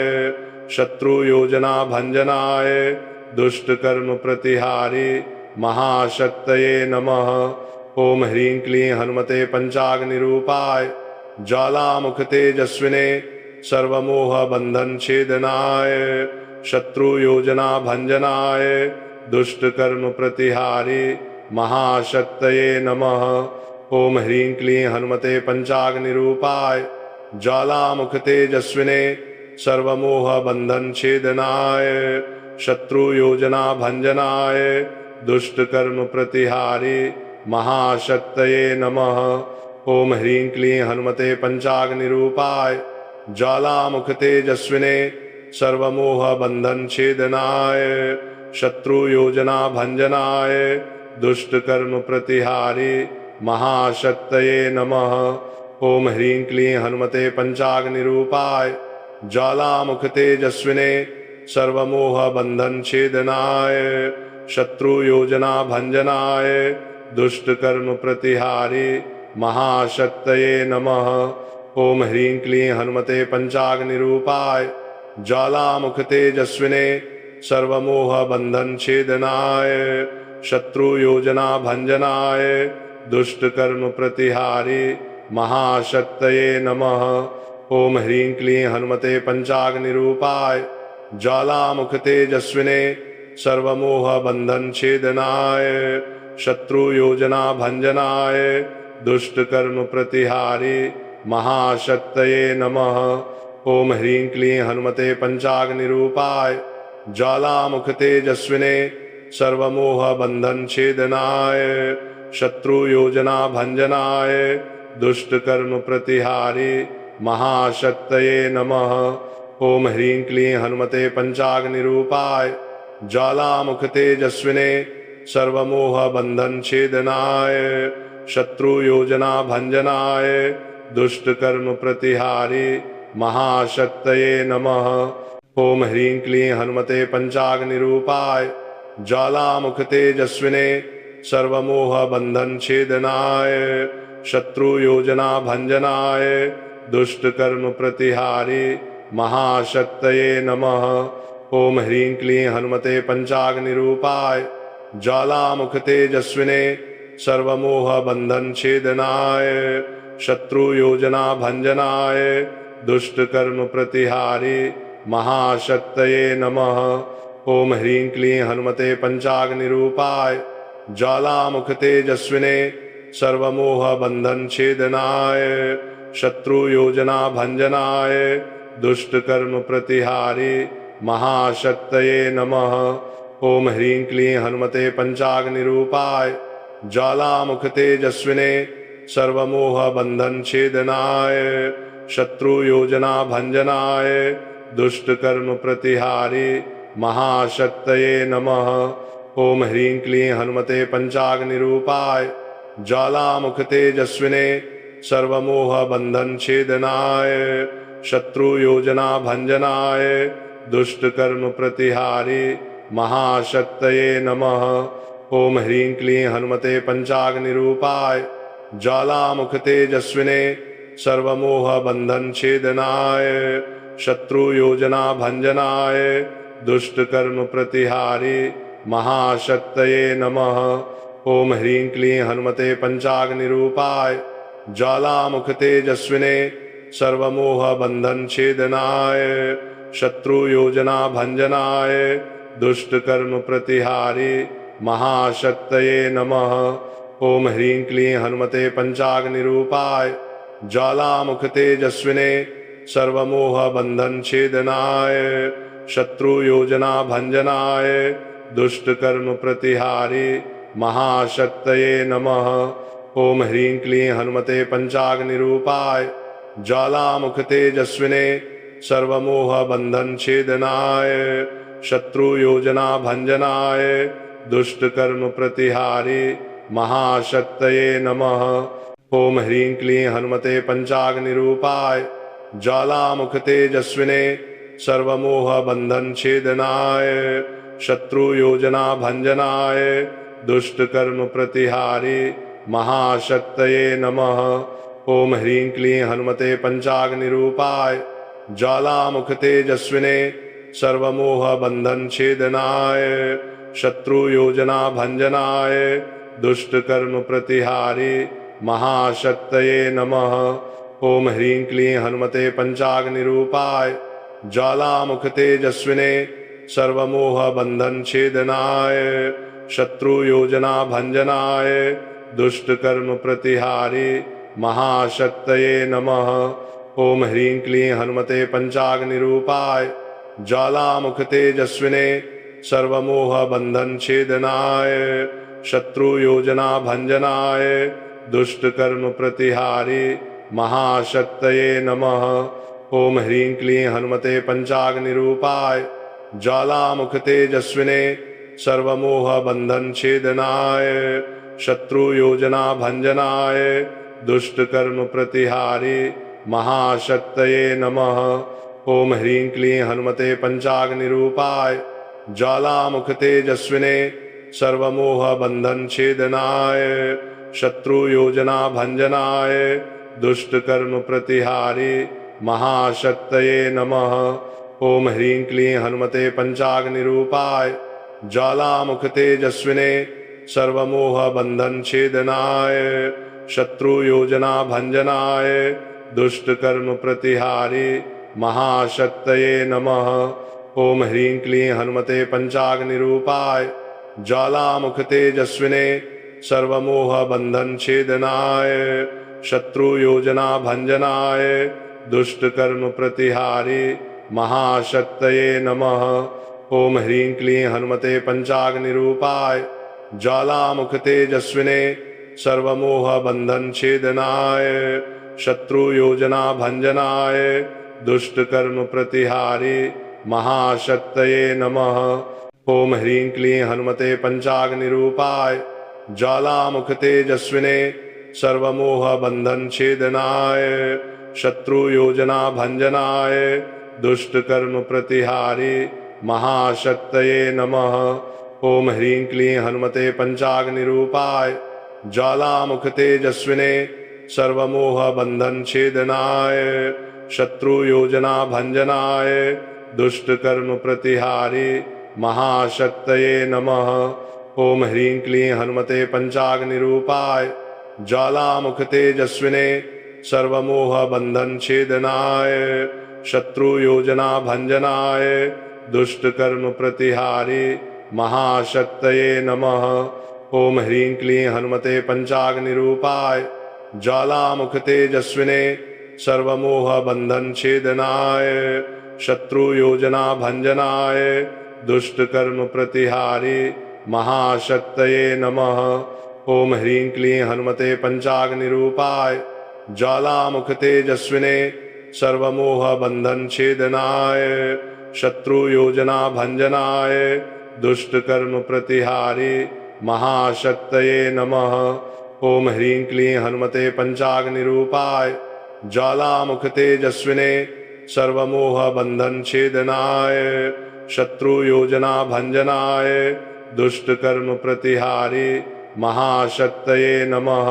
शत्रु योजना भंजनाय दुष्ट कर्म प्रतिहारी महाशक्तये नमः। ओम ह्रीं क्लीं हनुमते पंचाग्निरूपाय ज्वालामुख तेजस्विने सर्वमोह बंधन छेदनाय शत्रु योजना भंजनाय दुष्ट कर्म प्रतिहारी महाशक्तये नमः। ओम ह्रीं क्लीं हनुमते पंचाग्निरूपाय ज्वालामुख तेजस्विने सर्वमोह बंधन छेदनाय शत्रु योजना भंजनाय दुष्ट कर्म प्रतिहारी महाशक्तये नमः। ओम ह्रीं क्लीं हनुमते पंचाग्निरूपाय ज्वालामुख तेजस्विने सर्वमोह बंधन छेदनाय शत्रु योजना भंजनाय दुष्ट कर्म प्रतिहारी महाशक्तये नमः। ओम ह्रीं क्लीं हनुमते पंचाग्निरूपाय ज्वालामुख तेजस्विने सर्वमोह बंधन छेदनाय शत्रु योजना भंजनाय दुष्ट कर्म प्रतिहारी महाशक्तये नमः। ओम ह्रीं क्लीं हनुमते पंचाग्निरूपाय ज्वालामुख तेजस्विने सर्वमोह बंधन छेदनाय शत्रु योजना भंजनाय दुष्ट कर्म प्रतिहारी महाशक्तये नमः। ओम ह्रीं क्लीं हनुमते पंचाग्निरूपाय ज्वालामुख तेजस्विने सर्वमोह बंधन छेदनाय शत्रु योजना भंजनाय दुष्ट कर्म प्रतिहारी महाशक्तये नमः। ओम ह्रीं क्लीं हनुमते पंचाग्निरूपाय ज्वालामुख तेजस्विने सर्वमोह बंधन छेदनाय शत्रु योजना भंजनाय दुष्ट कर्म प्रतिहारी महाशक्तये नमः। ओम ह्रीं क्लीं हनुमते पंचाग्निरूपाय ज्वालामुख तेजस्विने सर्वमोह बंधन छेदनाय शत्रु योजना भंजनाय दुष्ट कर्म प्रतिहारी महाशक्तये नमः। ओम ह्रीं क्लीं हनुमते पंचाग्निरूपाय ज्वालामुख तेजस्विने सर्वमोह बंधन छेदनाय शत्रु योजना भंजनाय दुष्ट कर्म प्रतिहारी महाशक्तये नमः। ओम ह्रीं क्लीं हनुमते पंचाग्निरूपाय ज्वालामुख तेजस्विने सर्वमोह बंधन छेदनाय शत्रु योजना भंजनाय दुष्ट कर्म प्रतिहारी महाशक्तये नमः। ओम ह्रीं क्लीं हनुमते पंचाग्निरूपाय ज्वालामुख तेजस्विने सर्वमोह बंधन छेदनाय शत्रु योजना भंजनाय दुष्ट कर्म प्रतिहारी महाशक्तये नमः। ओम ह्रीं क्लीं हनुमते पंचाग्निरूपाय ज्वालामुख तेजस्विने सर्वमोह बंधन छेदनाय शत्रु योजना भंजनाय दुष्ट कर्म प्रतिहारी महाशक्तये नमः। ओम ह्रीं क्लीं हनुमते पंचाग्निरूपाय ज्वालामुख तेजस्विने सर्वमोह बंधन छेदनाय शत्रु योजना भंजनाय दुष्ट कर्म प्रतिहारी महाशक्तये नमः। ओम ह्रीं क्लीं हनुमते पंचाग्निरूपाय ज्वालामुख तेजस्विने सर्वमोह बंधन छेदनाय शत्रु योजना भंजनाय दुष्ट कर्म प्रतिहारी महाशक्तये नमः। ओम ह्रीं क्लीं हनुमते पंचाग्निरूपाय ज्वालामुख तेजस्विने सर्वमोह बंधन छेदनाय शत्रु योजना भंजनाय दुष्ट कर्म प्रतिहारी महाशक्तये नमः। ओम ह्रीं क्लीं हनुमते पंचाग्निरूपाय ज्वालामुख तेजस्विने सर्वमोह बंधन छेदनाय शत्रु योजना भंजनाय दुष्ट कर्म प्रतिहारी महाशक्तये नमः। ओम ह्रीं क्लीं हनुमते पंचाग्निरूपाय ज्वालामुख तेजस्विने सर्वमोह बंधन छेदनाय शत्रु योजना भंजनाय दुष्ट कर्म प्रतिहारी महाशक्तये नमः। ओम ह्रीं क्लीं हनुमते पंचाग्निरूपाय ज्वालामुख तेजस्विने सर्वमोह बंधन छेदनाय शत्रु योजना भंजनाय दुष्ट कर्म प्रतिहारी महाशक्तये नमः। ओम ह्रीं क्लीं हनुमते पंचाग्निरूपाय ज्वालामुख तेजस्विने सर्वमोह बंधन छेदनाय शत्रु योजना भंजनाय दुष्ट कर्म प्रतिहारी महाशक्तये नमः। ओम ह्रीं क्लीं हनुमते पंचाग्निरूपाय ज्वालामुख तेजस्विने सर्वमोह बंधन छेदनाय शत्रु योजना भंजनाय दुष्ट कर्म प्रतिहारी महाशक्तये नमः। ओम ह्रीं क्लीं हनुमते पंचाग्निरूपाय ज्वालामुख तेजस्विने सर्वमोह बंधन छेदनाय शत्रु योजना भंजनाय दुष्ट कर्म प्रतिहारी महाशक्तये नमः। ओम ह्रीं क्लीं हनुमते पंचाग्निरूपाय ज्वालामुख तेजस्विने सर्वमोह बंधन छेदनाय शत्रु योजना भंजनाय दुष्ट कर्म प्रतिहारी महाशक्तये नमः। ओम ह्रीं क्लीं हनुमते पंचाग्निरूपाय ज्वालामुख तेजस्विने सर्वमोह बंधन छेदनाय शत्रु योजना भंजनाय दुष्ट कर्म प्रतिहारी महाशक्तये नमः। ओम ह्रीं क्लीं हनुमते पंचाग्निरूपाय ज्वालामुख तेजस्विने सर्वमोह बंधन छेदनाय शत्रु योजना भंजनाय दुष्ट कर्म प्रतिहारी महाशक्तये नमः। ओम ह्रीं क्लीं हनुमते पंचाग्निरूपाय ज्वालामुख तेजस्विने सर्वमोह बंधन छेदनाय शत्रु योजना भंजनाय दुष्ट कर्म प्रतिहारी महाशक्तये नमः। ओम ह्रीं क्लीं हनुमते पंचाग्निरूपाय ज्वालामुख तेजस्विने सर्वमोह बंधन छेदनाय शत्रु योजना भंजनाय दुष्ट कर्म प्रतिहारी महाशक्तये नमः। ओम ह्रीं क्लीं हनुमते पंचाग्निरूपाय ज्वालामुख तेजस्विने सर्वमोह बंधन छेदनाय शत्रु योजना भंजनाय दुष्ट कर्म प्रतिहारी महाशक्तये नमः। ओम ह्रीं क्लीं हनुमते पंचाग्निरूपाय ज्वालामुख तेजस्विने सर्वमोह बंधन छेदनाय शत्रु योजना भंजनाय दुष्ट कर्म प्रतिहारी महाशक्तये नमः। ओम ह्रीं क्लीं हनुमते पंचाग्निरूपाय ज्वालामुख तेजस्विने सर्वमोह बंधन छेदनाय शत्रु योजना भंजनाय दुष्ट कर्म प्रतिहारी महाशक्तये नमः। ओम ह्रीं क्लीं हनुमते पंचाग्निरूपाय ज्वालामुख तेजस्विने सर्वमोह बंधन छेदनाय शत्रु योजना भंजनाय दुष्ट कर्म प्रतिहारी महाशक्तये नमः। ओम ह्रीं क्लीं हनुमते पंचाग्निरूपाय ज्वालामुख तेजस्विने सर्वमोह बंधन छेदनाय शत्रु योजना भंजनाय दुष्ट कर्म प्रतिहारी महाशक्तये नमः। ओम ह्रीं क्लीं हनुमते पंचाग्निरूपाय ज्वालामुख तेजस्विने सर्वमोह बंधन छेदनाय शत्रु योजना भंजनाय दुष्ट कर्म प्रतिहारी महाशक्तये नमः।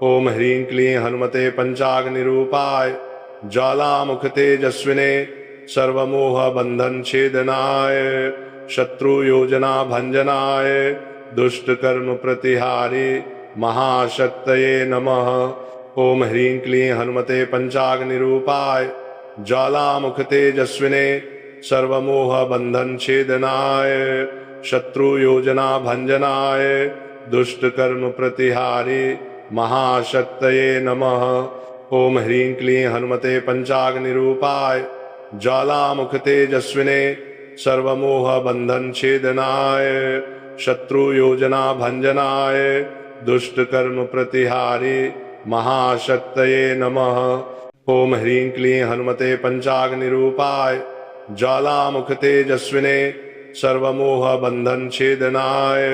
ओम ह्रीं क्लीं हनुमते पंचाग्निरूपाय ज्वालामुख तेजस्विने सर्वमोह बंधन छेदनाय शत्रु योजना भंजनाय दुष्ट कर्म प्रतिहारी महाशक्तये नमः। ओम ह्रीं क्लीं हनुमते पंचाग्निरूपाय ज्वालामुख तेजस्विने सर्वमोह बंधन छेदनाय शत्रु योजना भंजनाय दुष्ट कर्म प्रतिहारी महाशक्तये नमः। ओम ह्रीं क्लीं हनुमते पंचाग्निरूपाय ज्वालामुख तेजस्विने सर्वमोह बंधन छेदनाय शत्रु योजना भंजनाय दुष्ट कर्म प्रतिहारी महाशक्तये नमः। ओम ह्रीं क्लीं हनुमते पंचाग्निरूपाय ज्वालामुख तेजस्विने सर्वमोह बंधन छेदनाय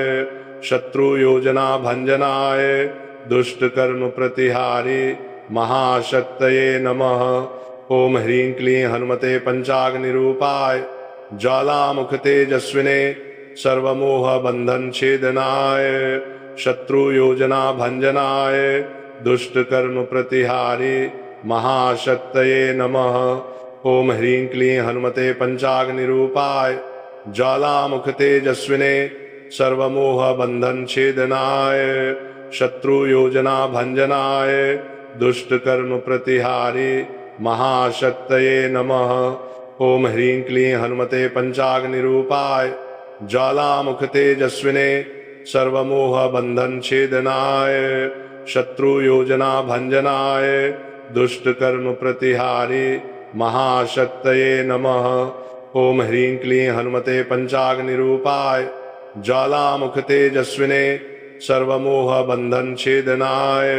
शत्रु योजना भंजनाय दुष्ट कर्म प्रतिहारी महाशक्तये नमः। ओम ह्रीं क्लीं हनुमते पंचाग्निरूपाय ज्वालामुख तेजस्विने सर्वमोह बंधन छेदनाय शत्रु योजना भंजनाय दुष्ट कर्म प्रतिहारी महाशक्तये नमः। ओम ह्रीं क्लीं हनुमते पंचाग्निरूपाय ज्वालामुख तेजस्विने सर्वमोह बंधन छेदनाय शत्रु योजना भंजनाय दुष्ट कर्म प्रतिहारी महाशक्तये नमः। ओम ह्रीं क्लीं हनुमते पंचाग्निरूपाय ज्वालामुख तेजस्विने सर्वमोह बंधन छेदनाय शत्रु योजना भंजनाय दुष्ट कर्म प्रतिहारी महाशक्तये नमः। ओम ह्रीं क्लीं हनुमते पंचाग्निरूपाय ज्वालामुख तेजस्विने सर्वमोह बंधन छेदनाय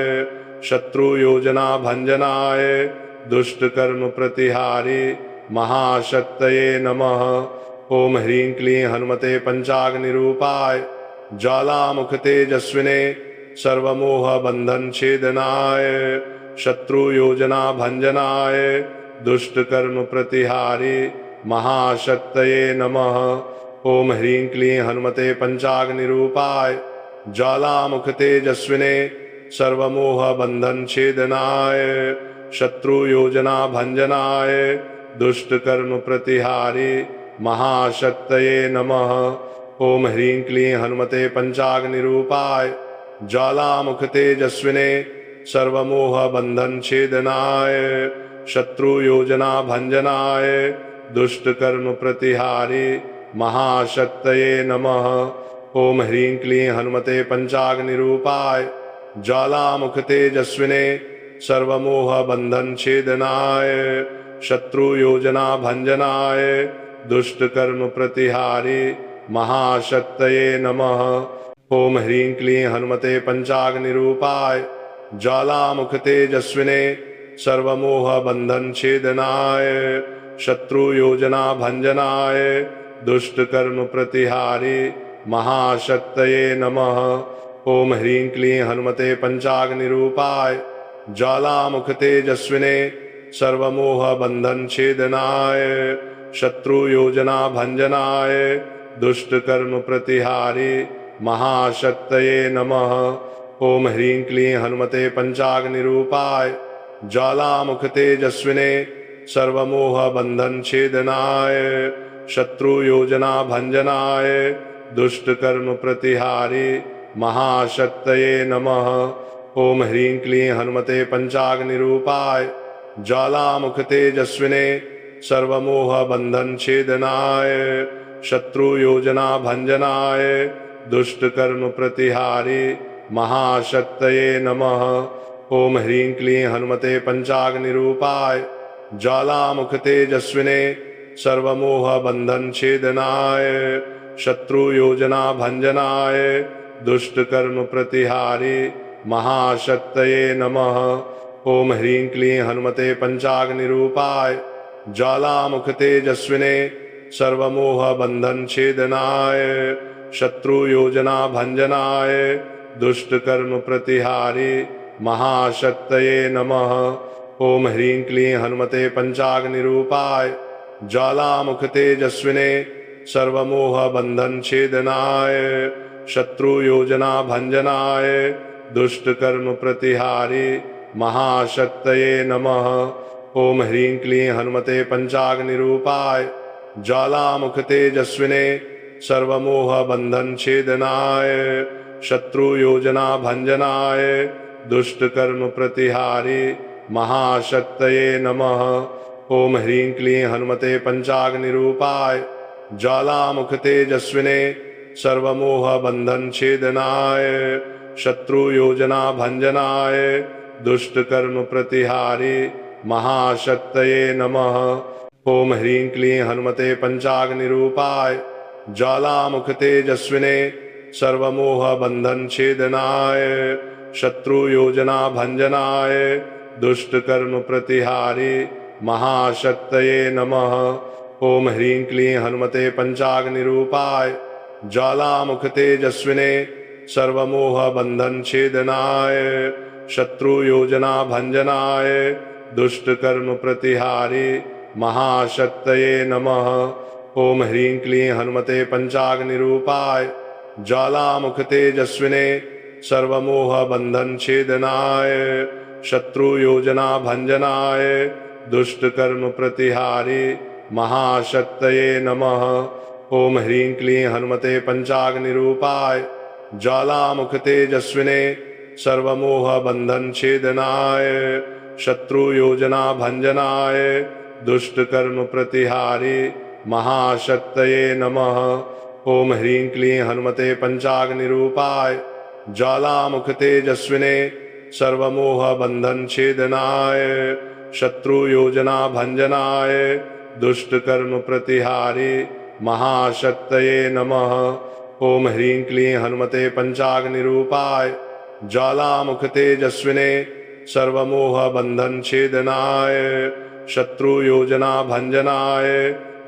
शत्रु योजना भंजनाय दुष्ट कर्म प्रतिहारी महाशक्तये नमः। ओम ह्रीं क्लीं हनुमते पंचाग्निरूपाय ज्वालामुख तेजस्विने सर्वमोह बंधन छेदनाय शत्रु योजना भंजनाय दुष्ट कर्म प्रतिहारी महाशक्तये नमः। ओम ह्रीं क्लीं हनुमते पंचाग्निरूपाय ज्वालामुख तेजस्विने सर्वमोह बंधन छेदनाय शत्रु योजना भंजनाय दुष्ट कर्म प्रतिहारी महाशक्तये नमः। ओम ह्रीं क्लीं हनुमते पंचाग्निरूपाय ज्वालामुख तेजस्विने सर्वमोह बंधन छेदनाय शत्रु योजना भंजनाय दुष्ट कर्म प्रतिहारी महाशक्तये नमः। ओम ह्रीं क्लीं हनुमते पंचाग्निरूपाय ज्वालामुख तेजस्विने सर्वमोह बंधन छेदनाय शत्रु योजना भंजनाय दुष्ट कर्म प्रतिहारी महाशक्तये नमः। ओम ह्रीं क्लीं हनुमते पंचाग्निरूपाय ज्वालामुख तेजस्विने सर्वमोह बंधन छेदनाय शत्रु योजना भंजनाय दुष्ट कर्म प्रतिहारी महाशक्तये नमः। ओम ह्रीं क्लीं हनुमते पंचाग्निरूपाय ज्वालामुख तेजस्विने सर्वमोह बंधन छेदनाय शत्रु योजना भंजनाय दुष्ट कर्म प्रतिहारी महाशक्तये नमः। ओम ह्रीं क्लीं हनुमते पंचाग्निरूपाय ज्वालामुख तेजस्विने सर्वमोह बंधन छेदनाय शत्रु योजना भंजनाय दुष्ट कर्म प्रतिहारी महाशक्तये नमः। ओम ह्रीं क्लीं हनुमते पंचाग्निरूपाय ज्वालामुख तेजस्विने सर्वमोह बंधन छेदनाय शत्रु योजना भंजनाय दुष्ट कर्म प्रतिहारी महाशक्तये नमः। ओम ह्रीं क्लीं हनुमते पंचाग्निरूपाय ज्वालामुख तेजस्विने सर्वमोह बंधन छेदनाय शत्रु योजना भंजनाय दुष्ट कर्म प्रतिहारी महाशक्तये नमः। ओम ह्रीं क्लीं हनुमते पंचाग्निरूपाय ज्वालामुख तेजस्विने सर्वमोह बंधन छेदनाय शत्रु योजना भंजनाय दुष्ट कर्म प्रतिहारी महाशक्तये नमः। ओम ह्रीं क्लीं हनुमते पंचाग्निरूपाय ज्वालामुख तेजस्विने सर्वमोह बंधन छेदनाय शत्रु योजना भंजनाय दुष्ट कर्म प्रतिहारी महाशक्तये नमः। ओम ह्रीं क्लीं हनुमते पंचाग्निरूपाय ज्वालामुख तेजस्विने सर्वमोह बंधन छेदनाय शत्रु योजना भंजनाय दुष्ट कर्म प्रतिहारी महाशक्तये नमः। ओम ह्रीं क्लीं हनुमते पंचाग्निरूपाय ज्वालामुख तेजस्विने सर्वमोह बंधन छेदनाय शत्रु योजना भंजनाय दुष्ट कर्म प्रतिहारी महाशक्तये नमः। ओम ह्रीं क्लीं हनुमते पंचाग्निरूपाय ज्वालामुख तेजस्विने सर्वमोह बंधन छेदनाय शत्रु योजना भंजनाय दुष्ट कर्म प्रतिहारी महाशक्तये नमः। ओम ह्रीं क्लीं हनुमते पंचाग्निरूपाय ज्वालामुख तेजस्विने सर्वमोह बंधन छेदनाय शत्रु योजना भंजनाय दुष्ट कर्म प्रतिहारी महाशक्तये नमः। ओम ह्रीं क्लीं हनुमते पंचाग्निरूपाय ज्वालामुख तेजस्विने सर्वमोह बंधन छेदनाय शत्रु योजना भंजनाय दुष्ट कर्म प्रतिहारी महाशक्तये नमः। ओम ह्रीं क्लीं हनुमते पंचाग्निरूपाय ज्वालामुख तेजस्विने सर्वमोह बंधन छेदनाय शत्रु योजना भंजनाय दुष्ट कर्म प्रतिहारी महाशक्तये नमः। ओम ह्रीं क्लीं हनुमते पंचाग्निरूपाय ज्वालामुख तेजस्विने सर्वमोह बंधन छेदनाय शत्रु योजना भंजनाय दुष्ट कर्म प्रतिहारी महाशक्तये नमः। ओम ह्रीं क्लीं हनुमते पंचाग्निरूपाय ज्वालामुख तेजस्विने सर्वमोह बंधन छेदनाय शत्रु योजना भंजनाय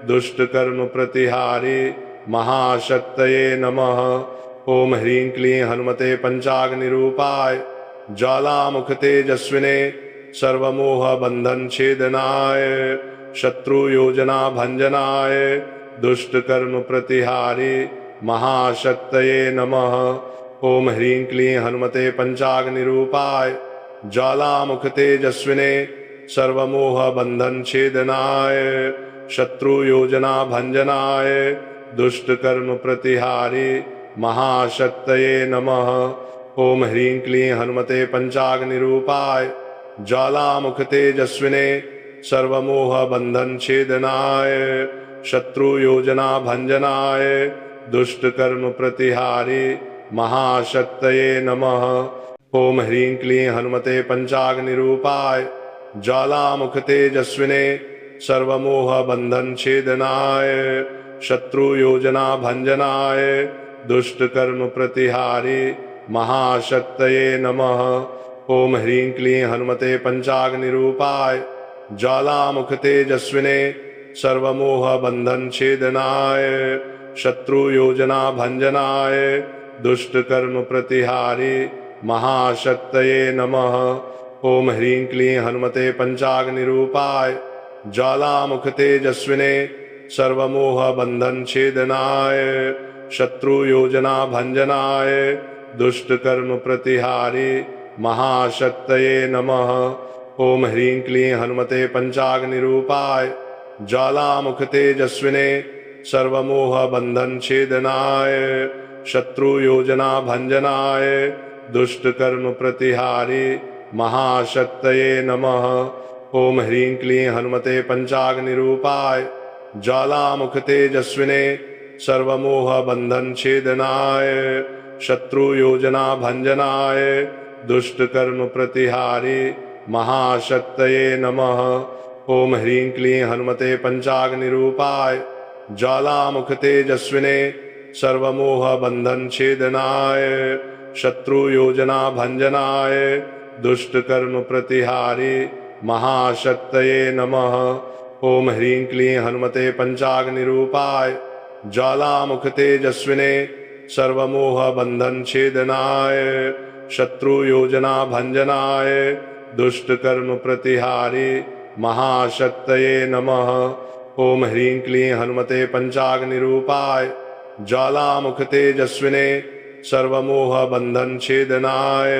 दुष्ट कर्म प्रतिहारी महाशक्तये नमः। ओम ह्रीं क्लीं हनुमते पंचाग्निरूपाय ज्वालामुख तेजस्विने सर्वमोह बंधन छेदनाय शत्रु योजना भंजनाय दुष्ट कर्म प्रतिहारी महाशक्तये नमः। ओम ह्रीं क्लीं हनुमते पंचाग्निरूपाय ज्वालामुख तेजस्विने सर्वमोह बंधन छेदनाय शत्रु योजना भंजनाय दुष्ट कर्म प्रतिहारी महाशक्तये नमः। ओम ह्रीं क्लीं हनुमते पंचाग्निरूपाय ज्वालामुख तेजस्विने सर्वमोह बंधन छेदनाय शत्रु योजना भंजनाय दुष्ट कर्म प्रतिहारी महाशक्तये नमः। ओम ह्रीं क्लीं हनुमते पंचाग्निरूपाय ज्वालामुख तेजस्विने सर्वमोह बंधन छेदनाय शत्रु योजना भंजनाय दुष्ट कर्म प्रतिहारी महाशक्तये नमः। ओम ह्रीं क्लीं हनुमते पंचाग्निरूपाय ज्वालामुख तेजस्विने सर्वमोह बंधन छेदनाय शत्रु योजना भंजनाय दुष्ट कर्म प्रतिहारी महाशक्तये नमः। ओम ह्रीं क्लीं हनुमते पंचाग्निरूपाय ज्वालामुख तेजस्विने सर्वमोह बंधन छेदनाय शत्रु योजना भंजनाय दुष्ट कर्म प्रतिहारी महाशक्तये नमः। ओम ह्रीं क्लीं हनुमते पंचाग्निरूपाय ज्वालामुख तेजस्विने सर्वमोह बंधन छेदनाय शत्रु योजना भंजनाय दुष्ट कर्म प्रतिहारी महाशक्तये नमः। ओम ह्रीं क्लीं हनुमते पंचाग्निरूपाय ज्वालामुख तेजस्विने सर्वमोह बंधन छेदनाय शत्रु योजना भंजनाय दुष्ट कर्म प्रतिहारी महाशक्तये नमः। ओम ह्रीं क्लीं हनुमते पंचाग्निरूपाय ज्वालामुख तेजस्विने सर्वमोह बंधन छेदनाय शत्रु योजना भंजनाय दुष्ट कर्म प्रतिहारी महाशक्तये नमः। ओम ह्रीं क्लीं हनुमते पंचाग्निरूपाय ज्वालामुख तेजस्विने सर्वमोह बंधन छेदनाय शत्रु योजना भंजनाय दुष्ट कर्म प्रतिहारी महाशक्तये नमः। ओम ह्रीं क्लीं हनुमते पंचाग्निरूपाय ज्वालामुख तेजस्विने सर्वमोह बंधन छेदनाय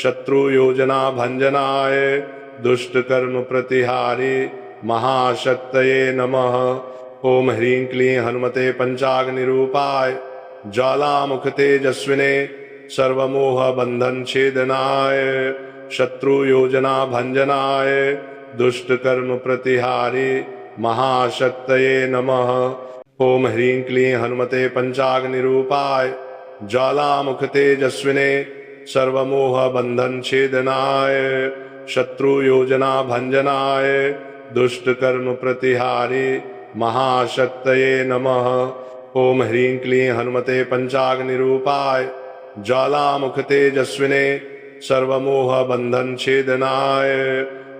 शत्रु योजना भंजनाय दुष्ट कर्म प्रतिहारी महाशक्तये नमः। ओम ह्रीं क्लीं हनुमते पंचाग्निरूपाय ज्वालामुख तेजस्विने सर्वमोह बंधन छेदनाय शत्रु योजना भंजनाय दुष्ट कर्म प्रतिहारी महाशक्तये नमः। ओम ह्रीं क्लीं हनुमते पंचाग्निरूपाय ज्वालामुख तेजस्विने सर्वमोह बंधन छेदनाय शत्रु योजना भंजनाय दुष्ट कर्म प्रतिहारी महाशक्तये नमः। ओम ह्रीं क्लीं हनुमते पंचाग्निरूपाय ज्वालामुख तेजस्विने सर्वमोह बंधन छेदनाय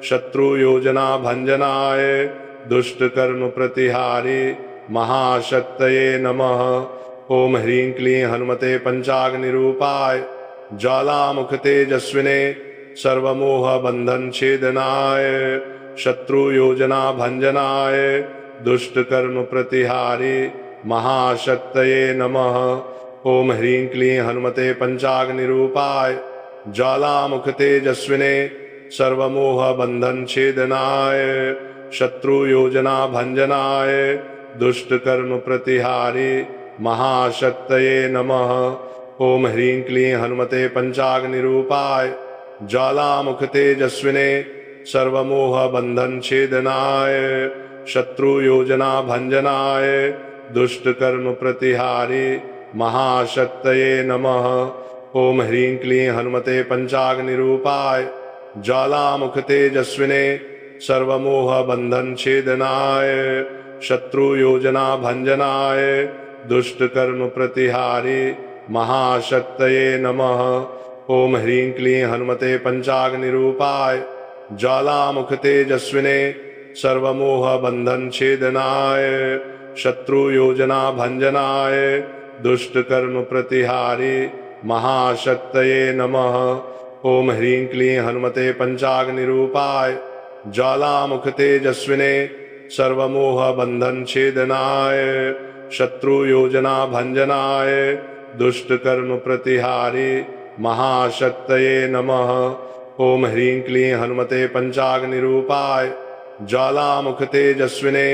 शत्रु योजना भंजनाय दुष्ट कर्म प्रतिहारी महाशक्तये नमः। ओम ह्रीं क्लीं हनुमते पंचाग्निरूपाय ज्वालामुख तेजस्विने सर्वमोह बंधन छेदनाय शत्रु योजना भंजनाय दुष्ट कर्म प्रतिहारी महाशक्तये नमः। ओम ह्रीं क्लीं हनुमते पंचाग्निरूपाय ज्वालामुख तेजस्विने सर्वमोह बंधन छेदनाय शत्रु योजना भंजनाय दुष्ट कर्म प्रतिहारी महाशक्तये नमः। ओम ह्रीं क्लीं हनुमते पंचाग्निरूपाय ज्वालामुख तेजस्विने सर्वमोह बंधन छेदनाय शत्रु योजना भंजनाय दुष्ट कर्म प्रतिहारी महाशक्तये नमः। ओम ह्रीं क्लीं हनुमते पंचाग्निरूपाय ज्वालामुख तेजस्विने सर्वमोह बंधन छेदनाय शत्रु योजना भंजनाय दुष्ट कर्म प्रतिहारी महाशक्तये नमः। ओम ह्रीं क्लीं हनुमते पंचाग्निरूपाय ज्वालामुख तेजस्विने सर्वमोह बंधन छेदनाय शत्रु योजना भंजनाय दुष्ट कर्म प्रतिहारी महाशक्तये नमः। ओम ह्रीं क्लीं हनुमते पंचाग्निरूपाय ज्वालामुख तेजस्विने सर्वमोह बंधन छेदनाय शत्रु योजना भंजनाय दुष्ट कर्म प्रतिहारी महाशक्तये नमः। ओम ह्रीं क्लीं हनुमते पंचाग्निरूपाय ज्वालामुख तेजस्विने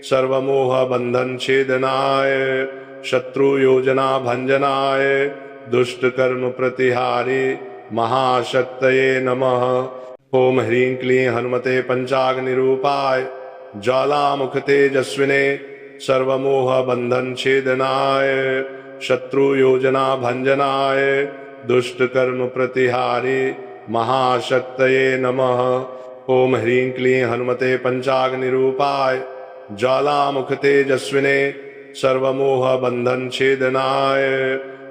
सर्वमोह बंधन छेदनाय शत्रु योजना भंजनाय दुष्ट कर्म प्रतिहारी महाशक्तये नमः। ओम ह्रीं क्लीं हनुमते पंचाग्निरूपाय ज्वालामुख तेजस्विने सर्वमोह बंधन छेदनाय शत्रु योजना भंजनाय दुष्ट कर्म प्रतिहारी महाशक्तये नमः। ओम ह्रीं क्लीं हनुमते पंचाग्निरूपाय ज्वालामुख तेजस्विने सर्वमोह बंधन छेदनाय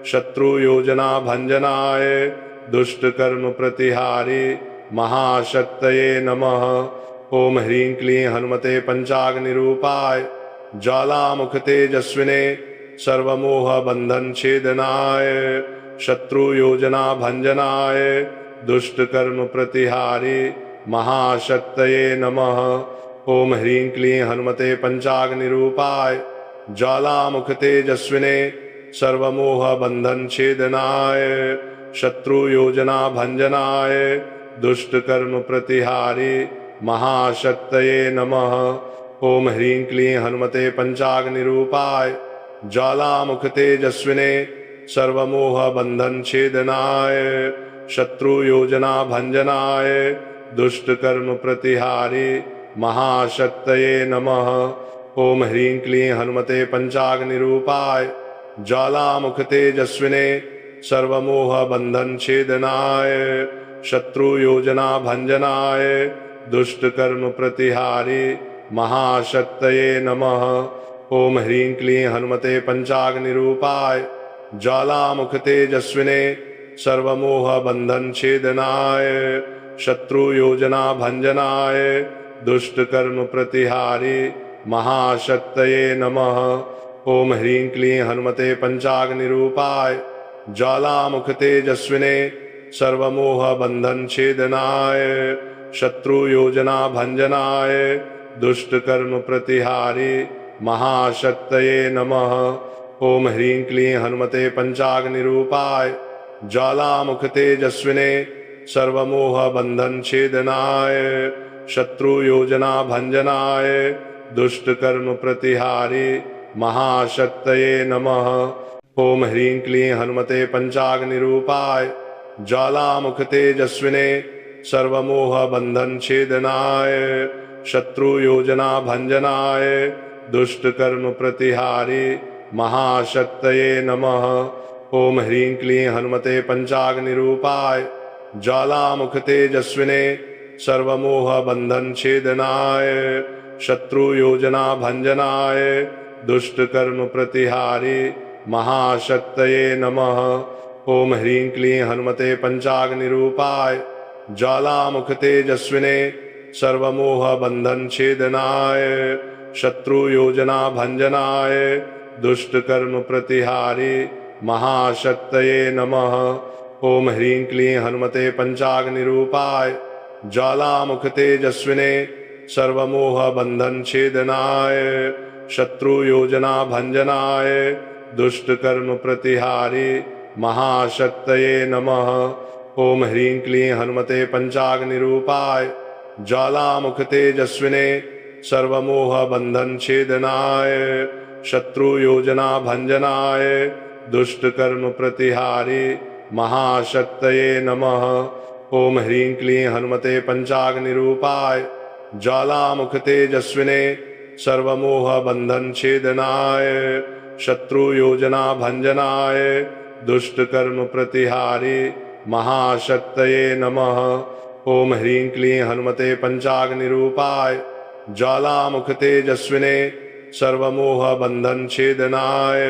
शत्रु योजना भंजनाय दुष्ट कर्म प्रतिहारी महाशक्तये नमः। ओम ह्रीं क्लीं हनुमते पंचाग्निरूपाय ज्वालामुख तेजस्विने सर्वमोह बंधन छेदनाय शत्रु योजना भंजनाय दुष्ट कर्म प्रतिहारी महाशक्तये नमः। ओम ह्रीं क्लीं हनुमते पंचाग्निरूपाय ज्वालामुख तेजस्विने सर्वमोह बंधन छेदनाय शत्रु योजना भंजनाय दुष्ट कर्म प्रतिहारी महाशक्तये नमः। ओम ह्रीं क्लीं हनुमते पंचाग्निरूपाय ज्वालामुख तेजस्विने सर्वमोह बंधन छेदनाय शत्रु योजना भंजनाय दुष्ट कर्म प्रतिहारी महाशक्तये नमः। ओम ह्रीं क्लीं हनुमते पंचाग्निरूपाय ज्वालामुख तेजस्विने सर्वमोह बंधन छेदनाय शत्रु योजना भंजनाय दुष्ट कर्म प्रतिहारी महाशक्तये नमः। ओम ह्रीं क्लीं हनुमते पंचाग्निरूपाय ज्वालामुख तेजस्विने सर्वमोह बंधन छेदनाय शत्रु योजना भंजनाय दुष्ट कर्म प्रतिहारी महाशक्तये नमः। ओम ह्रीं क्लीं हनुमते पंचाग्निरूपाय ज्वालामुख तेजस्विने सर्वमोह बंधन छेदनाय शत्रु योजना भंजनाय दुष्ट कर्म प्रतिहारी महाशक्तये नमः। ओम ह्रीं क्लीं हनुमते पंचाग्निरूपाय ज्वालामुख तेजस्विने सर्वमोह बंधन छेदनाय शत्रु योजना भंजनाय दुष्ट कर्म प्रतिहारी महाशक्तये नमः। ओम ह्रीं क्लीं हनुमते पंचाग्निरूपाय ज्वालामुख तेजस्विने सर्वमोह बंधन छेदनाय शत्रु योजना भंजनाय दुष्ट कर्म प्रतिहारी महाशक्तये नमः। ओम ह्रीं क्लीं हनुमते पंचाग्निरूपाय ज्वालामुख तेजस्विने सर्वमोह बंधन छेदनाय शत्रु योजना भंजनाय दुष्ट कर्म प्रतिहारी महाशक्तये नमः। ओम ह्रीं क्लीं हनुमते पंचाग्निरूपाय ज्वालामुख तेजस्विने सर्वमोह बंधन छेदनाय शत्रु योजना भंजनाय दुष्ट कर्म प्रतिहारी महाशक्तये नमः। ओम ह्रीं क्लीं हनुमते पंचाग्निरूपाय ज्वालामुख तेजस्विने सर्वमोह बंधन छेदनाय शत्रु योजना भंजनाय दुष्ट कर्म प्रतिहारी महाशक्तये नमः। ओम ह्रीं क्लीं हनुमते पंचाग्निरूपाय ज्वालामुख तेजस्विने सर्वमोह बंधन छेदनाय शत्रु योजना भंजनाय दुष्ट कर्म प्रतिहारी महाशक्तये नमः। ओम ह्रीं क्लीं हनुमते पंचाग्निरूपाय ज्वालामुख तेजस्विने सर्वमोह बंधन छेदनाय शत्रु योजना भंजनाय दुष्ट कर्म प्रतिहारी महाशक्तये नमः। ओम ह्रीं क्लीं हनुमते पंचाग्निरूपाय ज्वालामुख तेजस्विने सर्वमोह बंधन छेदनाय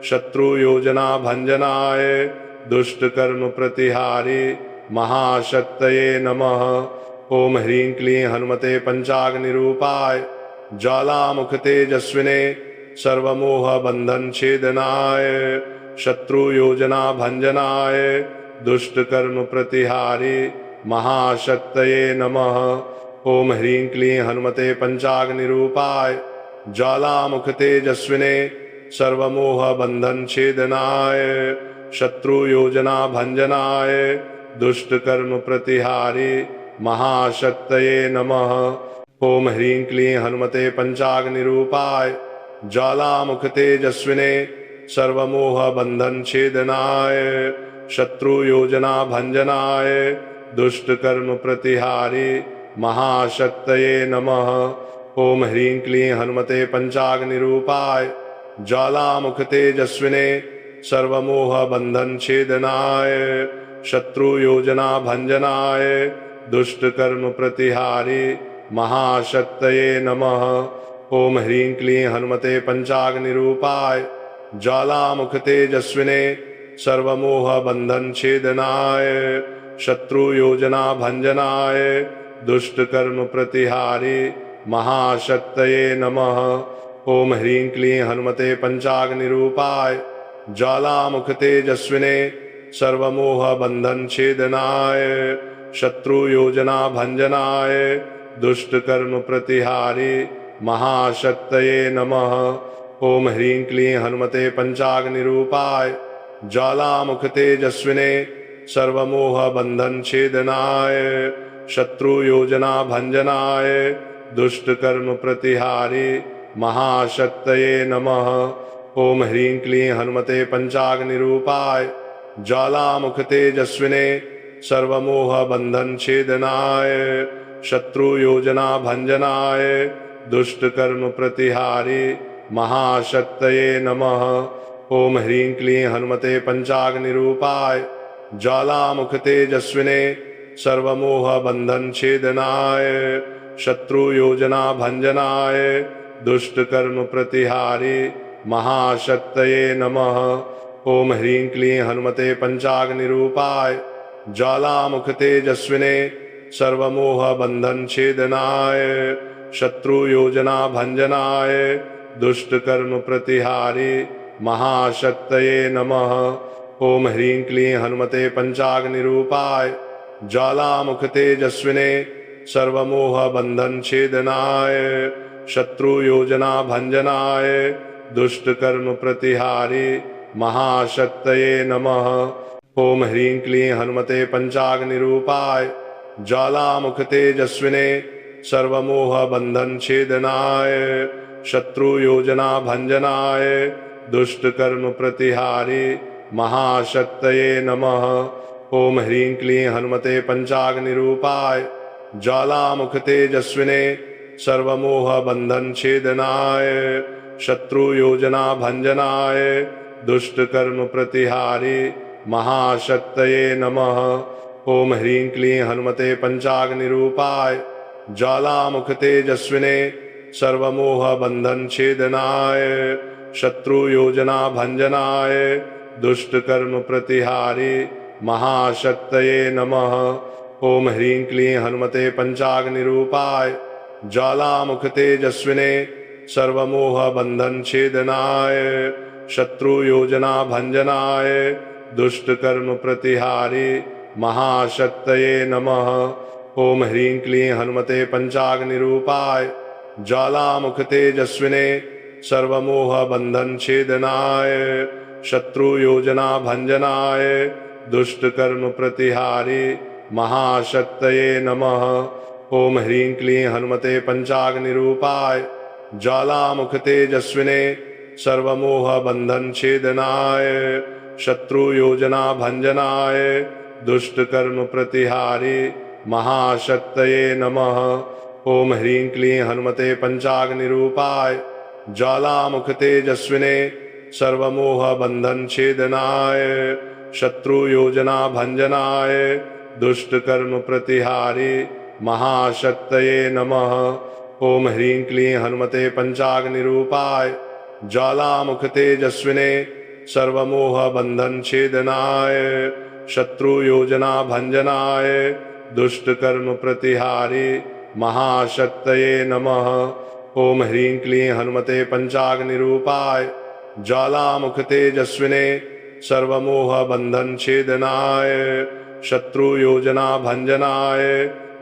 शत्रु योजना भंजनाय दुष्ट कर्म प्रतिहारी महाशक्तये नमः। ओम ह्रीं क्लीं हनुमते पंचाग्निरूपाय ज्वालामुख तेजस्विने सर्वमोह बंधन छेदनाय शत्रु योजना भंजनाय दुष्ट कर्म प्रतिहारी महाशक्तये नमः। ओम ह्रीं क्लीं हनुमते पंचाग्निरूपाय ज्वालामुख तेजस्विने सर्वमोह बंधन छेदनाय शत्रु योजना भंजनाय दुष्ट कर्म प्रतिहारी महाशक्तये नमः। ओम ह्रीं क्लीं हनुमते पंचाग्निरूपाय ज्वालामुख तेजस्विने सर्वमोह बंधन छेदनाय शत्रु योजना भंजनाय दुष्ट कर्म प्रतिहारी महाशक्तये नमः। ओम ह्रीं क्लीं हनुमते पंचाग्निरूपाय ज्वालामुख तेजस्विने सर्वमोह बंधन छेदनाय शत्रु योजना भंजनाय दुष्ट कर्म प्रतिहारी महाशक्तये नमः। ओम ह्रीं क्लीं हनुमते पंचाग्निरूपाय ज्वालामुख तेजस्विने सर्वमोह बंधन छेदनाय शत्रु योजना भंजनाय दुष्ट कर्म प्रतिहारी महाशक्तये नमः। ओम ह्रीं क्लीं हनुमते पंचाग्निरूपाय ज्वालामुख तेजस्विने सर्वमोह बंधन छेदनाय शत्रु योजना भंजनाय दुष्ट कर्म प्रतिहारी महाशक्तये नमः। ओम ह्रीं क्लीं हनुमते पंचाग्निरूपाय ज्वालामुख तेजस्विने सर्वमोह बंधन छेदनाय शत्रु योजना भंजनाय दुष्ट कर्म प्रतिहारी महाशक्तये नमः। ओम ह्रीं क्लीं हनुमते पंचाग्निरूपाय ज्वालामुख तेजस्विने सर्वमोह बंधन छेदनाय शत्रु योजना भंजनाय दुष्ट कर्म प्रतिहारी महाशक्तये नमः। ओम ह्रीं क्लीं हनुमते पंचाग्निरूपाय ज्वालामुख तेजस्विने सर्वमोह बंधन छेदनाय शत्रु योजना भंजनाय दुष्ट कर्म प्रतिहारी महाशक्तये नमः। ओम ह्रीं क्लीं हनुमते पंचाग्निरूपाय ज्वालामुख तेजस्विने सर्वमोह बंधन छेदनाय शत्रु योजना भंजनाय दुष्ट कर्म प्रतिहारी महाशक्तये नमः। ओम ह्रीं क्लीं हनुमते पंचाग्निरूपाय ज्वालामुख तेजस्विने सर्वमोह बंधन छेदनाय शत्रु योजना भंजनाय दुष्ट कर्म प्रतिहारी महाशक्तये नमः। ओम ह्रीं क्लीं हनुमते पंचाग्निरूपाय ज्वालामुख तेजस्विने सर्वमोह बंधन छेदनाय शत्रु योजना भंजनाय दुष्ट कर्म प्रतिहारी महाशक्तये नमः। ओम ह्रीं क्लीं हनुमते पंचाग्निरूपाय ज्वालामुख तेजस्विने सर्वमोह बंधन छेदनाय शत्रु योजना भंजनाय दुष्ट कर्म प्रतिहारी महाशक्तये नमः। ओम ह्रीं क्लीं हनुमते पंचाग्निरूपाय ज्वालामुख तेजस्विने सर्वमोह बंधन छेदनाय शत्रु योजना भंजनाय दुष्ट कर्म प्रतिहारी महाशक्तये नमः। ओम ह्रीं क्लीं हनुमते पंचाग्निरूपाय ज्वालामुख तेजस्विने सर्वमोह बंधन छेदनाय शत्रु योजना भंजनाय दुष्ट कर्म प्रतिहारी महाशक्तये नमः। ओम ह्रीं क्लीं हनुमते पंचाग्निरूपाय ज्वालामुख तेजस्विने सर्वमोह बंधन छेदनाय शत्रु योजना भंजनाय दुष्ट कर्म प्रतिहारी महाशक्तये नमः। ओम ह्रीं क्लीं हनुमते पंचाग्निरूपाय ज्वालामुख तेजस्विने सर्वमोह बंधन छेदनाय शत्रु योजना भंजनाय दुष्ट कर्म प्रतिहारी महाशक्तये नमः। ओम ह्रीं क्लीं हनुमते पंचाग्निरूपाय ज्वालामुख तेजस्विने सर्वमोह बंधन छेदनाय शत्रु योजना भंजनाय दुष्ट कर्म प्रतिहारी महाशक्तये नमः। ओम ह्रीं क्लीं हनुमते पंचाग्निरूपाय ज्वालामुख तेजस्विने सर्वमोह बंधन छेदनाय शत्रु योजना भंजनाय दुष्ट कर्म प्रतिहारी महाशक्तये नमः। ओम ह्रीं क्लीं हनुमते पंचाग्निरूपाय ज्वालामुख तेजस्विने सर्वमोह बंधन छेदनाय शत्रु योजना भंजनाय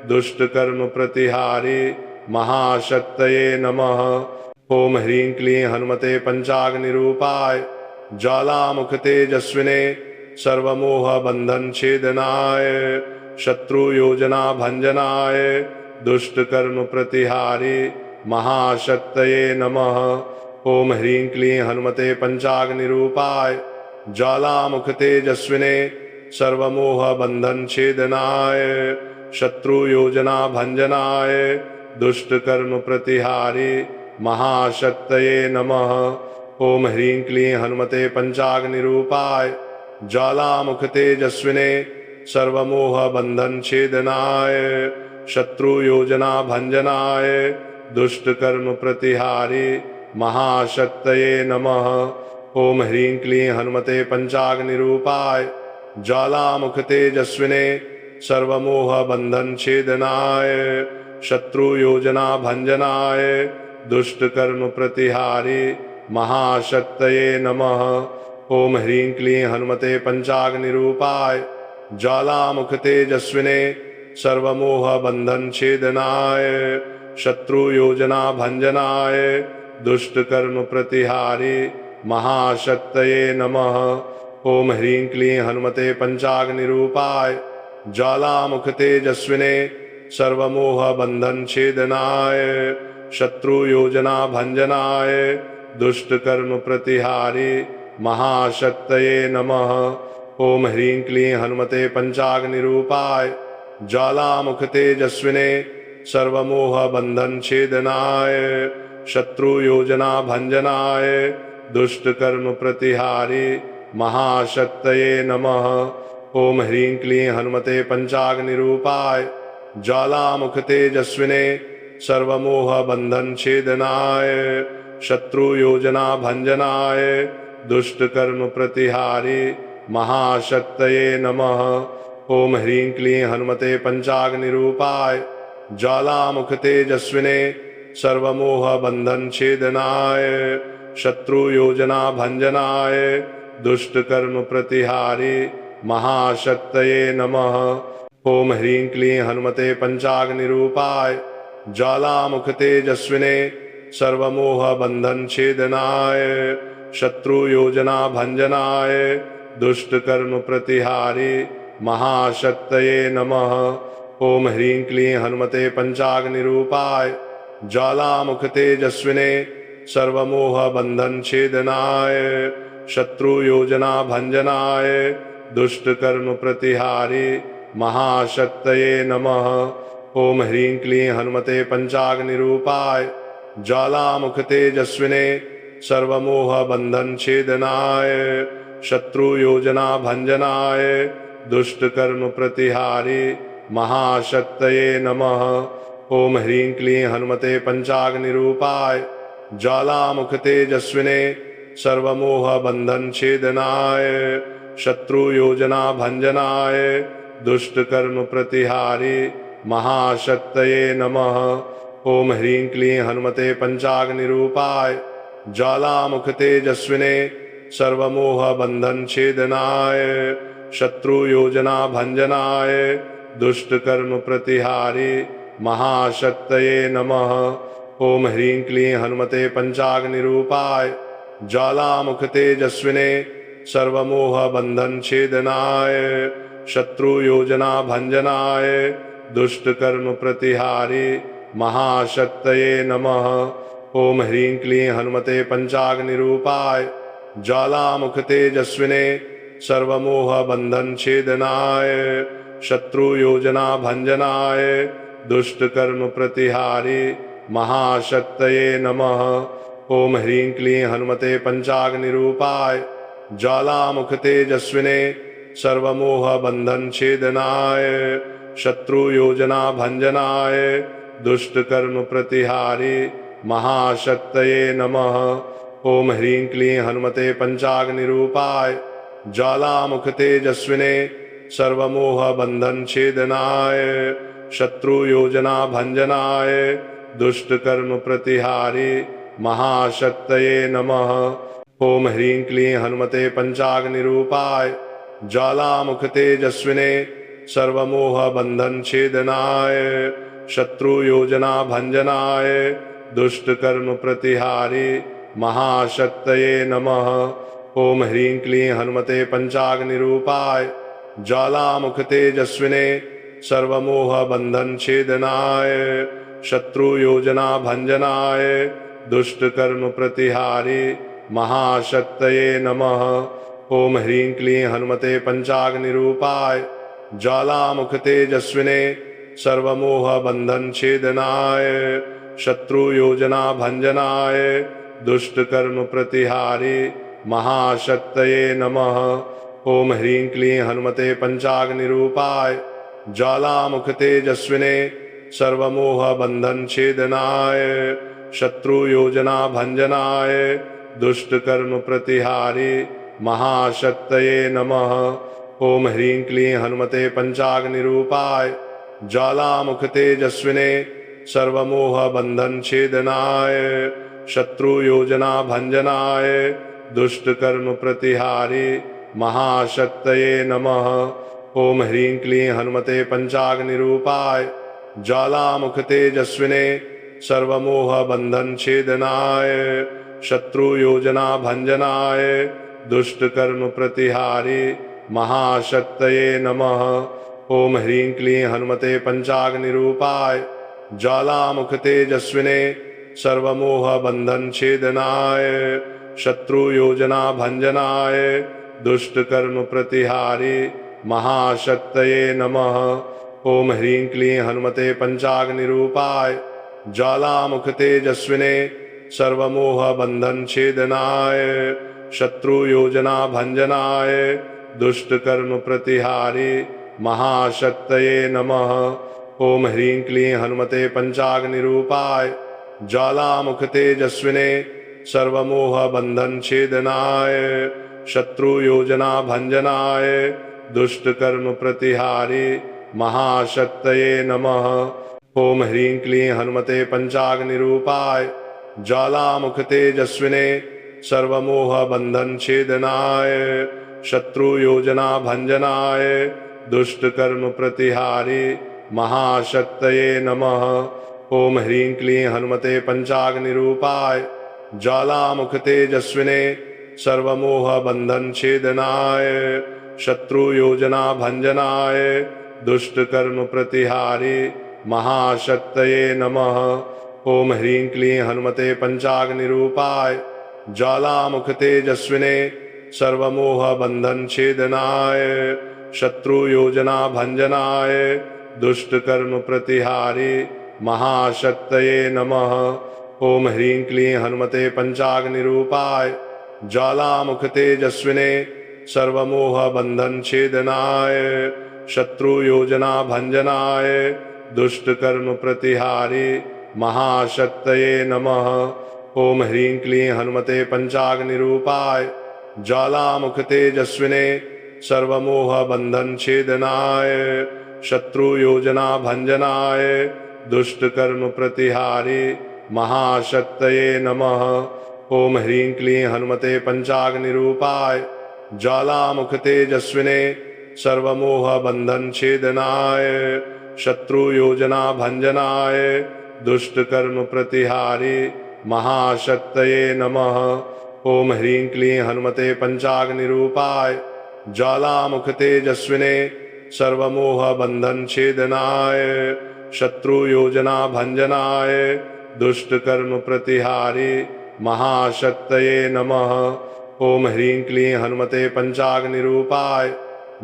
दुष्ट कर्म प्रतिहारी महाशक्तये नमः। ओम ह्रीं क्लीं हनुमते पंचाग्निरूपाय ज्वालामुख तेजस्विने सर्वमोह बंधन छेदनाय शत्रु योजना भंजनाय दुष्ट कर्म प्रतिहारी महाशक्तये नमः। ओम ह्रीं क्लीं हनुमते पंचाग्निरूपाय ज्वालामुख तेजस्विने सर्वमोह बंधन छेदनाय शत्रु योजना भंजनाय दुष्ट कर्म प्रतिहारी महाशक्तये नमः। ओम ह्रीं क्लीं हनुमते पंचाग्निरूपाय ज्वालामुख तेजस्विने सर्वमोह बंधन छेदनाय शत्रु योजना भंजनाय दुष्ट कर्म प्रतिहारी महाशक्तये नमः। ओम ह्रीं क्लीं हनुमते पंचाग्निरूपाय ज्वालामुख तेजस्विने सर्वमोह बंधन छेदनाय शत्रु योजना भंजनाय दुष्ट कर्म प्रतिहारी महाशक्तये नमः। ओम ह्रीं क्लीं हनुमते पंचाग्निरूपाय ज्वालामुख तेजस्विने सर्वमोह बंधन छेदनाय शत्रु योजना भंजनाय दुष्ट कर्म प्रतिहारी महाशक्तये नमः। ओम ह्रीं क्लीं हनुमते पंचाग्निरूपाय ज्वालामुख तेजस्विने सर्वमोह बंधन छेदनाय शत्रु योजना भंजनाय दुष्ट कर्म प्रतिहारी महाशक्तये नमः। ओम ह्रीं क्लीं हनुमते पंचाग्निरूपाय ज्वालामुख तेजस्विने सर्वमोह बंधन छेदनाय शत्रु योजना भंजनाय दुष्ट कर्म प्रतिहारी महाशक्तये नमः। ओम ह्रीं क्लीं हनुमते पंचाग्निरूपाय ज्वालामुख तेजस्विने सर्वमोह बंधन छेदनाय शत्रु योजना भंजनाय दुष्ट कर्म प्रतिहारी महाशक्तये नमः। ओम ह्रीं क्लीं हनुमते पंचाग्निरूपाय ज्वालामुख तेजस्विने सर्वमोह बंधन छेदनाय शत्रु योजना भंजनाय दुष्ट कर्म प्रतिहारी महाशक्तये नमः। ओम ह्रीं क्लीं हनुमते पंचाग्निरूपाय ज्वालामुख तेजस्विने सर्वमोह बंधन छेदनाय शत्रु योजना भंजनाय दुष्ट कर्म प्रतिहारी महाशक्तये नमः। ओम ह्रीं क्लीं हनुमते पंचाग्निरूपाय ज्वालामुख तेजस्विने सर्वमोह बंधन छेदनाय शत्रु योजना भंजनाय दुष्ट कर्म प्रतिहारी महाशक्तये नमः। ओम ह्रीं क्लीं हनुमते पंचाग्निरूपाय ज्वालामुख तेजस्विने सर्वमोह बंधन छेदनाय शत्रु योजना भंजनाय दुष्ट कर्म प्रतिहारी महाशक्तये नमः। ओम ह्रीं क्लीं हनुमते पंचाग्निरूपाय ज्वालामुख तेजस्विने सर्वमोह बंधन छेदनाय शत्रु योजना भंजनाय दुष्ट कर्म प्रतिहारी महाशक्तये नमः। ओम ह्रीं क्लीं हनुमते पंचाग्निरूपाय ज्वालामुख तेजस्विने सर्वमोह बंधन छेदनाय शत्रु योजना भंजनाय दुष्ट कर्म प्रतिहारी महाशक्तये नमः। ओम ह्रीं क्लीं हनुमते पंचाग्निरूपाय ज्वालामुख तेजस्विने सर्वमोह बंधन छेदनाय शत्रु योजना भंजनाय दुष्ट कर्म प्रतिहारी महाशक्तये नमः। ओम ह्रीं क्लीं हनुमते पंचाग्निरूपाय ज्वालामुख तेजस्विने सर्वमोह बंधन छेदनाय शत्रु योजना भंजनाय दुष्ट कर्म प्रतिहारी महाशक्तये नमः। ओम ह्रीं क्लीं हनुमते पंचाग्निरूपाय ज्वालामुख तेजस्विने सर्वमोह बंधन छेदनाय शत्रु योजना भंजनाय दुष्ट कर्म प्रतिहारी महाशक्तये नमः। ओम ह्रीं क्लीं हनुमते पंचाग्निरूपाय ज्वालामुख तेजस्विने सर्वमोह बंधन छेदनाय शत्रु योजना भंजनाय दुष्ट कर्म प्रतिहारी महाशक्तये नमः। ओम ह्रीं क्लीं हनुमते पंचाग्निरूपाय ज्वालामुख तेजस्विने सर्वमोह बंधन छेदनाय शत्रु योजना भंजनाय दुष्ट कर्म प्रतिहारी महाशक्तये नमः। ओम ह्रीं क्लीं हनुमते पंचाग्निरूपाय ज्वालामुख तेजस्विने सर्वमोह बंधन छेदनाय शत्रु योजना भंजनाय दुष्ट कर्म प्रतिहारी महाशक्तये नमः। ओम ह्रीं क्लीं हनुमते पंचाग्निरूपाय ज्वालामुख तेजस्विने सर्वमोह बंधन छेदनाय शत्रु योजना भंजनाय दुष्ट कर्म प्रतिहारी महाशक्तये नमः। ओम ह्रीं क्लीं हनुमते पंचाग्निरूपाय ज्वालामुख तेजस्विने सर्वमोह बंधन छेदनाय शत्रु योजना भंजनाय दुष्ट कर्म प्रतिहारी महाशक्तये नमः। ओम ह्रीं क्लीं हनुमते पंचाग्निरूपाय ज्वालामुख तेजस्विने सर्वमोह बंधन छेदनाय शत्रु योजना भंजनाय दुष्ट कर्म प्रतिहारी महाशक्तये नमः। ओम ह्रीं क्लीं हनुमते पंचाग्निरूपाय ज्वालामुख तेजस्विने सर्वमोह बंधन छेदनाय शत्रु योजना भंजनाय दुष्ट कर्म प्रतिहारी महाशक्तये नमः। ओम ह्रीं क्लीं हनुमते पंचाग्निरूपाय ज्वालामुख तेजस्विने सर्वमोह बंधन छेदनाय शत्रु योजना भंजनाय दुष्ट कर्म प्रतिहारी महाशक्तये नमः। ओम ह्रीं क्लीं हनुमते पंचाग्निरूपाय ज्वालामुख तेजस्विने सर्वमोह बंधन छेदनाय शत्रु योजना भंजनाय दुष्ट कर्म प्रतिहारी महाशक्तये नमः। ओम ह्रीं क्लीं हनुमते पंचाग्निरूपाय ज्वालामुख तेजस्विने सर्वमोह बंधन छेदनाय शत्रु योजना भंजनाय दुष्ट कर्म प्रतिहारी महाशक्तये नमः। ओम ह्रीं क्लीं हनुमते पंचाग्निरूपाय ज्वालामुख तेजस्विने सर्वमोह बंधन छेदनाय शत्रु योजना भंजनाय दुष्ट कर्म प्रतिहारी महाशक्तये नमः। ओम ह्रीं क्लीं हनुमते पंचाग्निरूपाय ज्वालामुख तेजस्विने सर्वमोह बंधन छेदनाय शत्रु योजना भंजनाय दुष्ट कर्म प्रतिहारी महाशक्तये नमः। ओम ह्रीं क्लीं हनुमते पंचाग्निरूपाय ज्वालामुख तेजस्विने सर्वमोह बंधन छेदनाय शत्रु योजना भंजनाय दुष्ट कर्म प्रतिहारी महाशक्तये नमः। ओम ह्रीं क्लीं हनुमते पंचाग्निरूपाय ज्वालामुख तेजस्विने सर्वमोह बंधन छेदनाय शत्रु योजना भंजनाय दुष्ट कर्म प्रतिहारी महाशक्तये नमः। ओम ह्रीं क्लीं हनुमते पंचाग्निरूपाय ज्वालामुख तेजस्विने सर्वमोह बंधन छेदनाय शत्रु योजना भंजनाय दुष्ट कर्म प्रतिहारी महाशक्तये नमः। ओम ह्रीं क्लीं हनुमते पंचाग्निरूपाय ज्वालामुख तेजस्विने सर्वमोह बंधन छेदनाय शत्रु योजना भंजनाय दुष्ट कर्म प्रतिहारी महाशक्तये नमः। ओम ह्रीं क्लीं हनुमते पंचाग्निरूपाय ज्वालामुख तेजस्विने सर्वमोह बंधन छेदनाय शत्रु योजना भंजनाय दुष्ट कर्म प्रतिहारी महाशक्तये नमः। ओम ह्रीं क्लीं हनुमते पंचाग्निरूपाय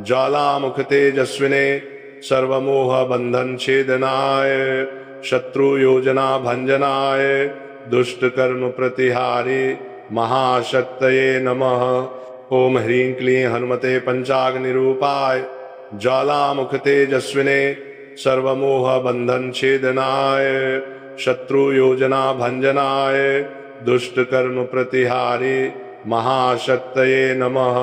ज्वालामुख तेजस्विने सर्वमोह बंधन छेदनाय शत्रु योजना भंजनाय दुष्ट कर्म प्रतिहारी महाशक्तये नमः। ओम ह्रीं क्लीं हनुमते पंचाग्निरूपाय ज्वालामुख तेजस्विने सर्वमोह बंधन छेदनाय शत्रु योजना भंजनाय दुष्ट कर्म प्रतिहारी महाशक्तये नमः।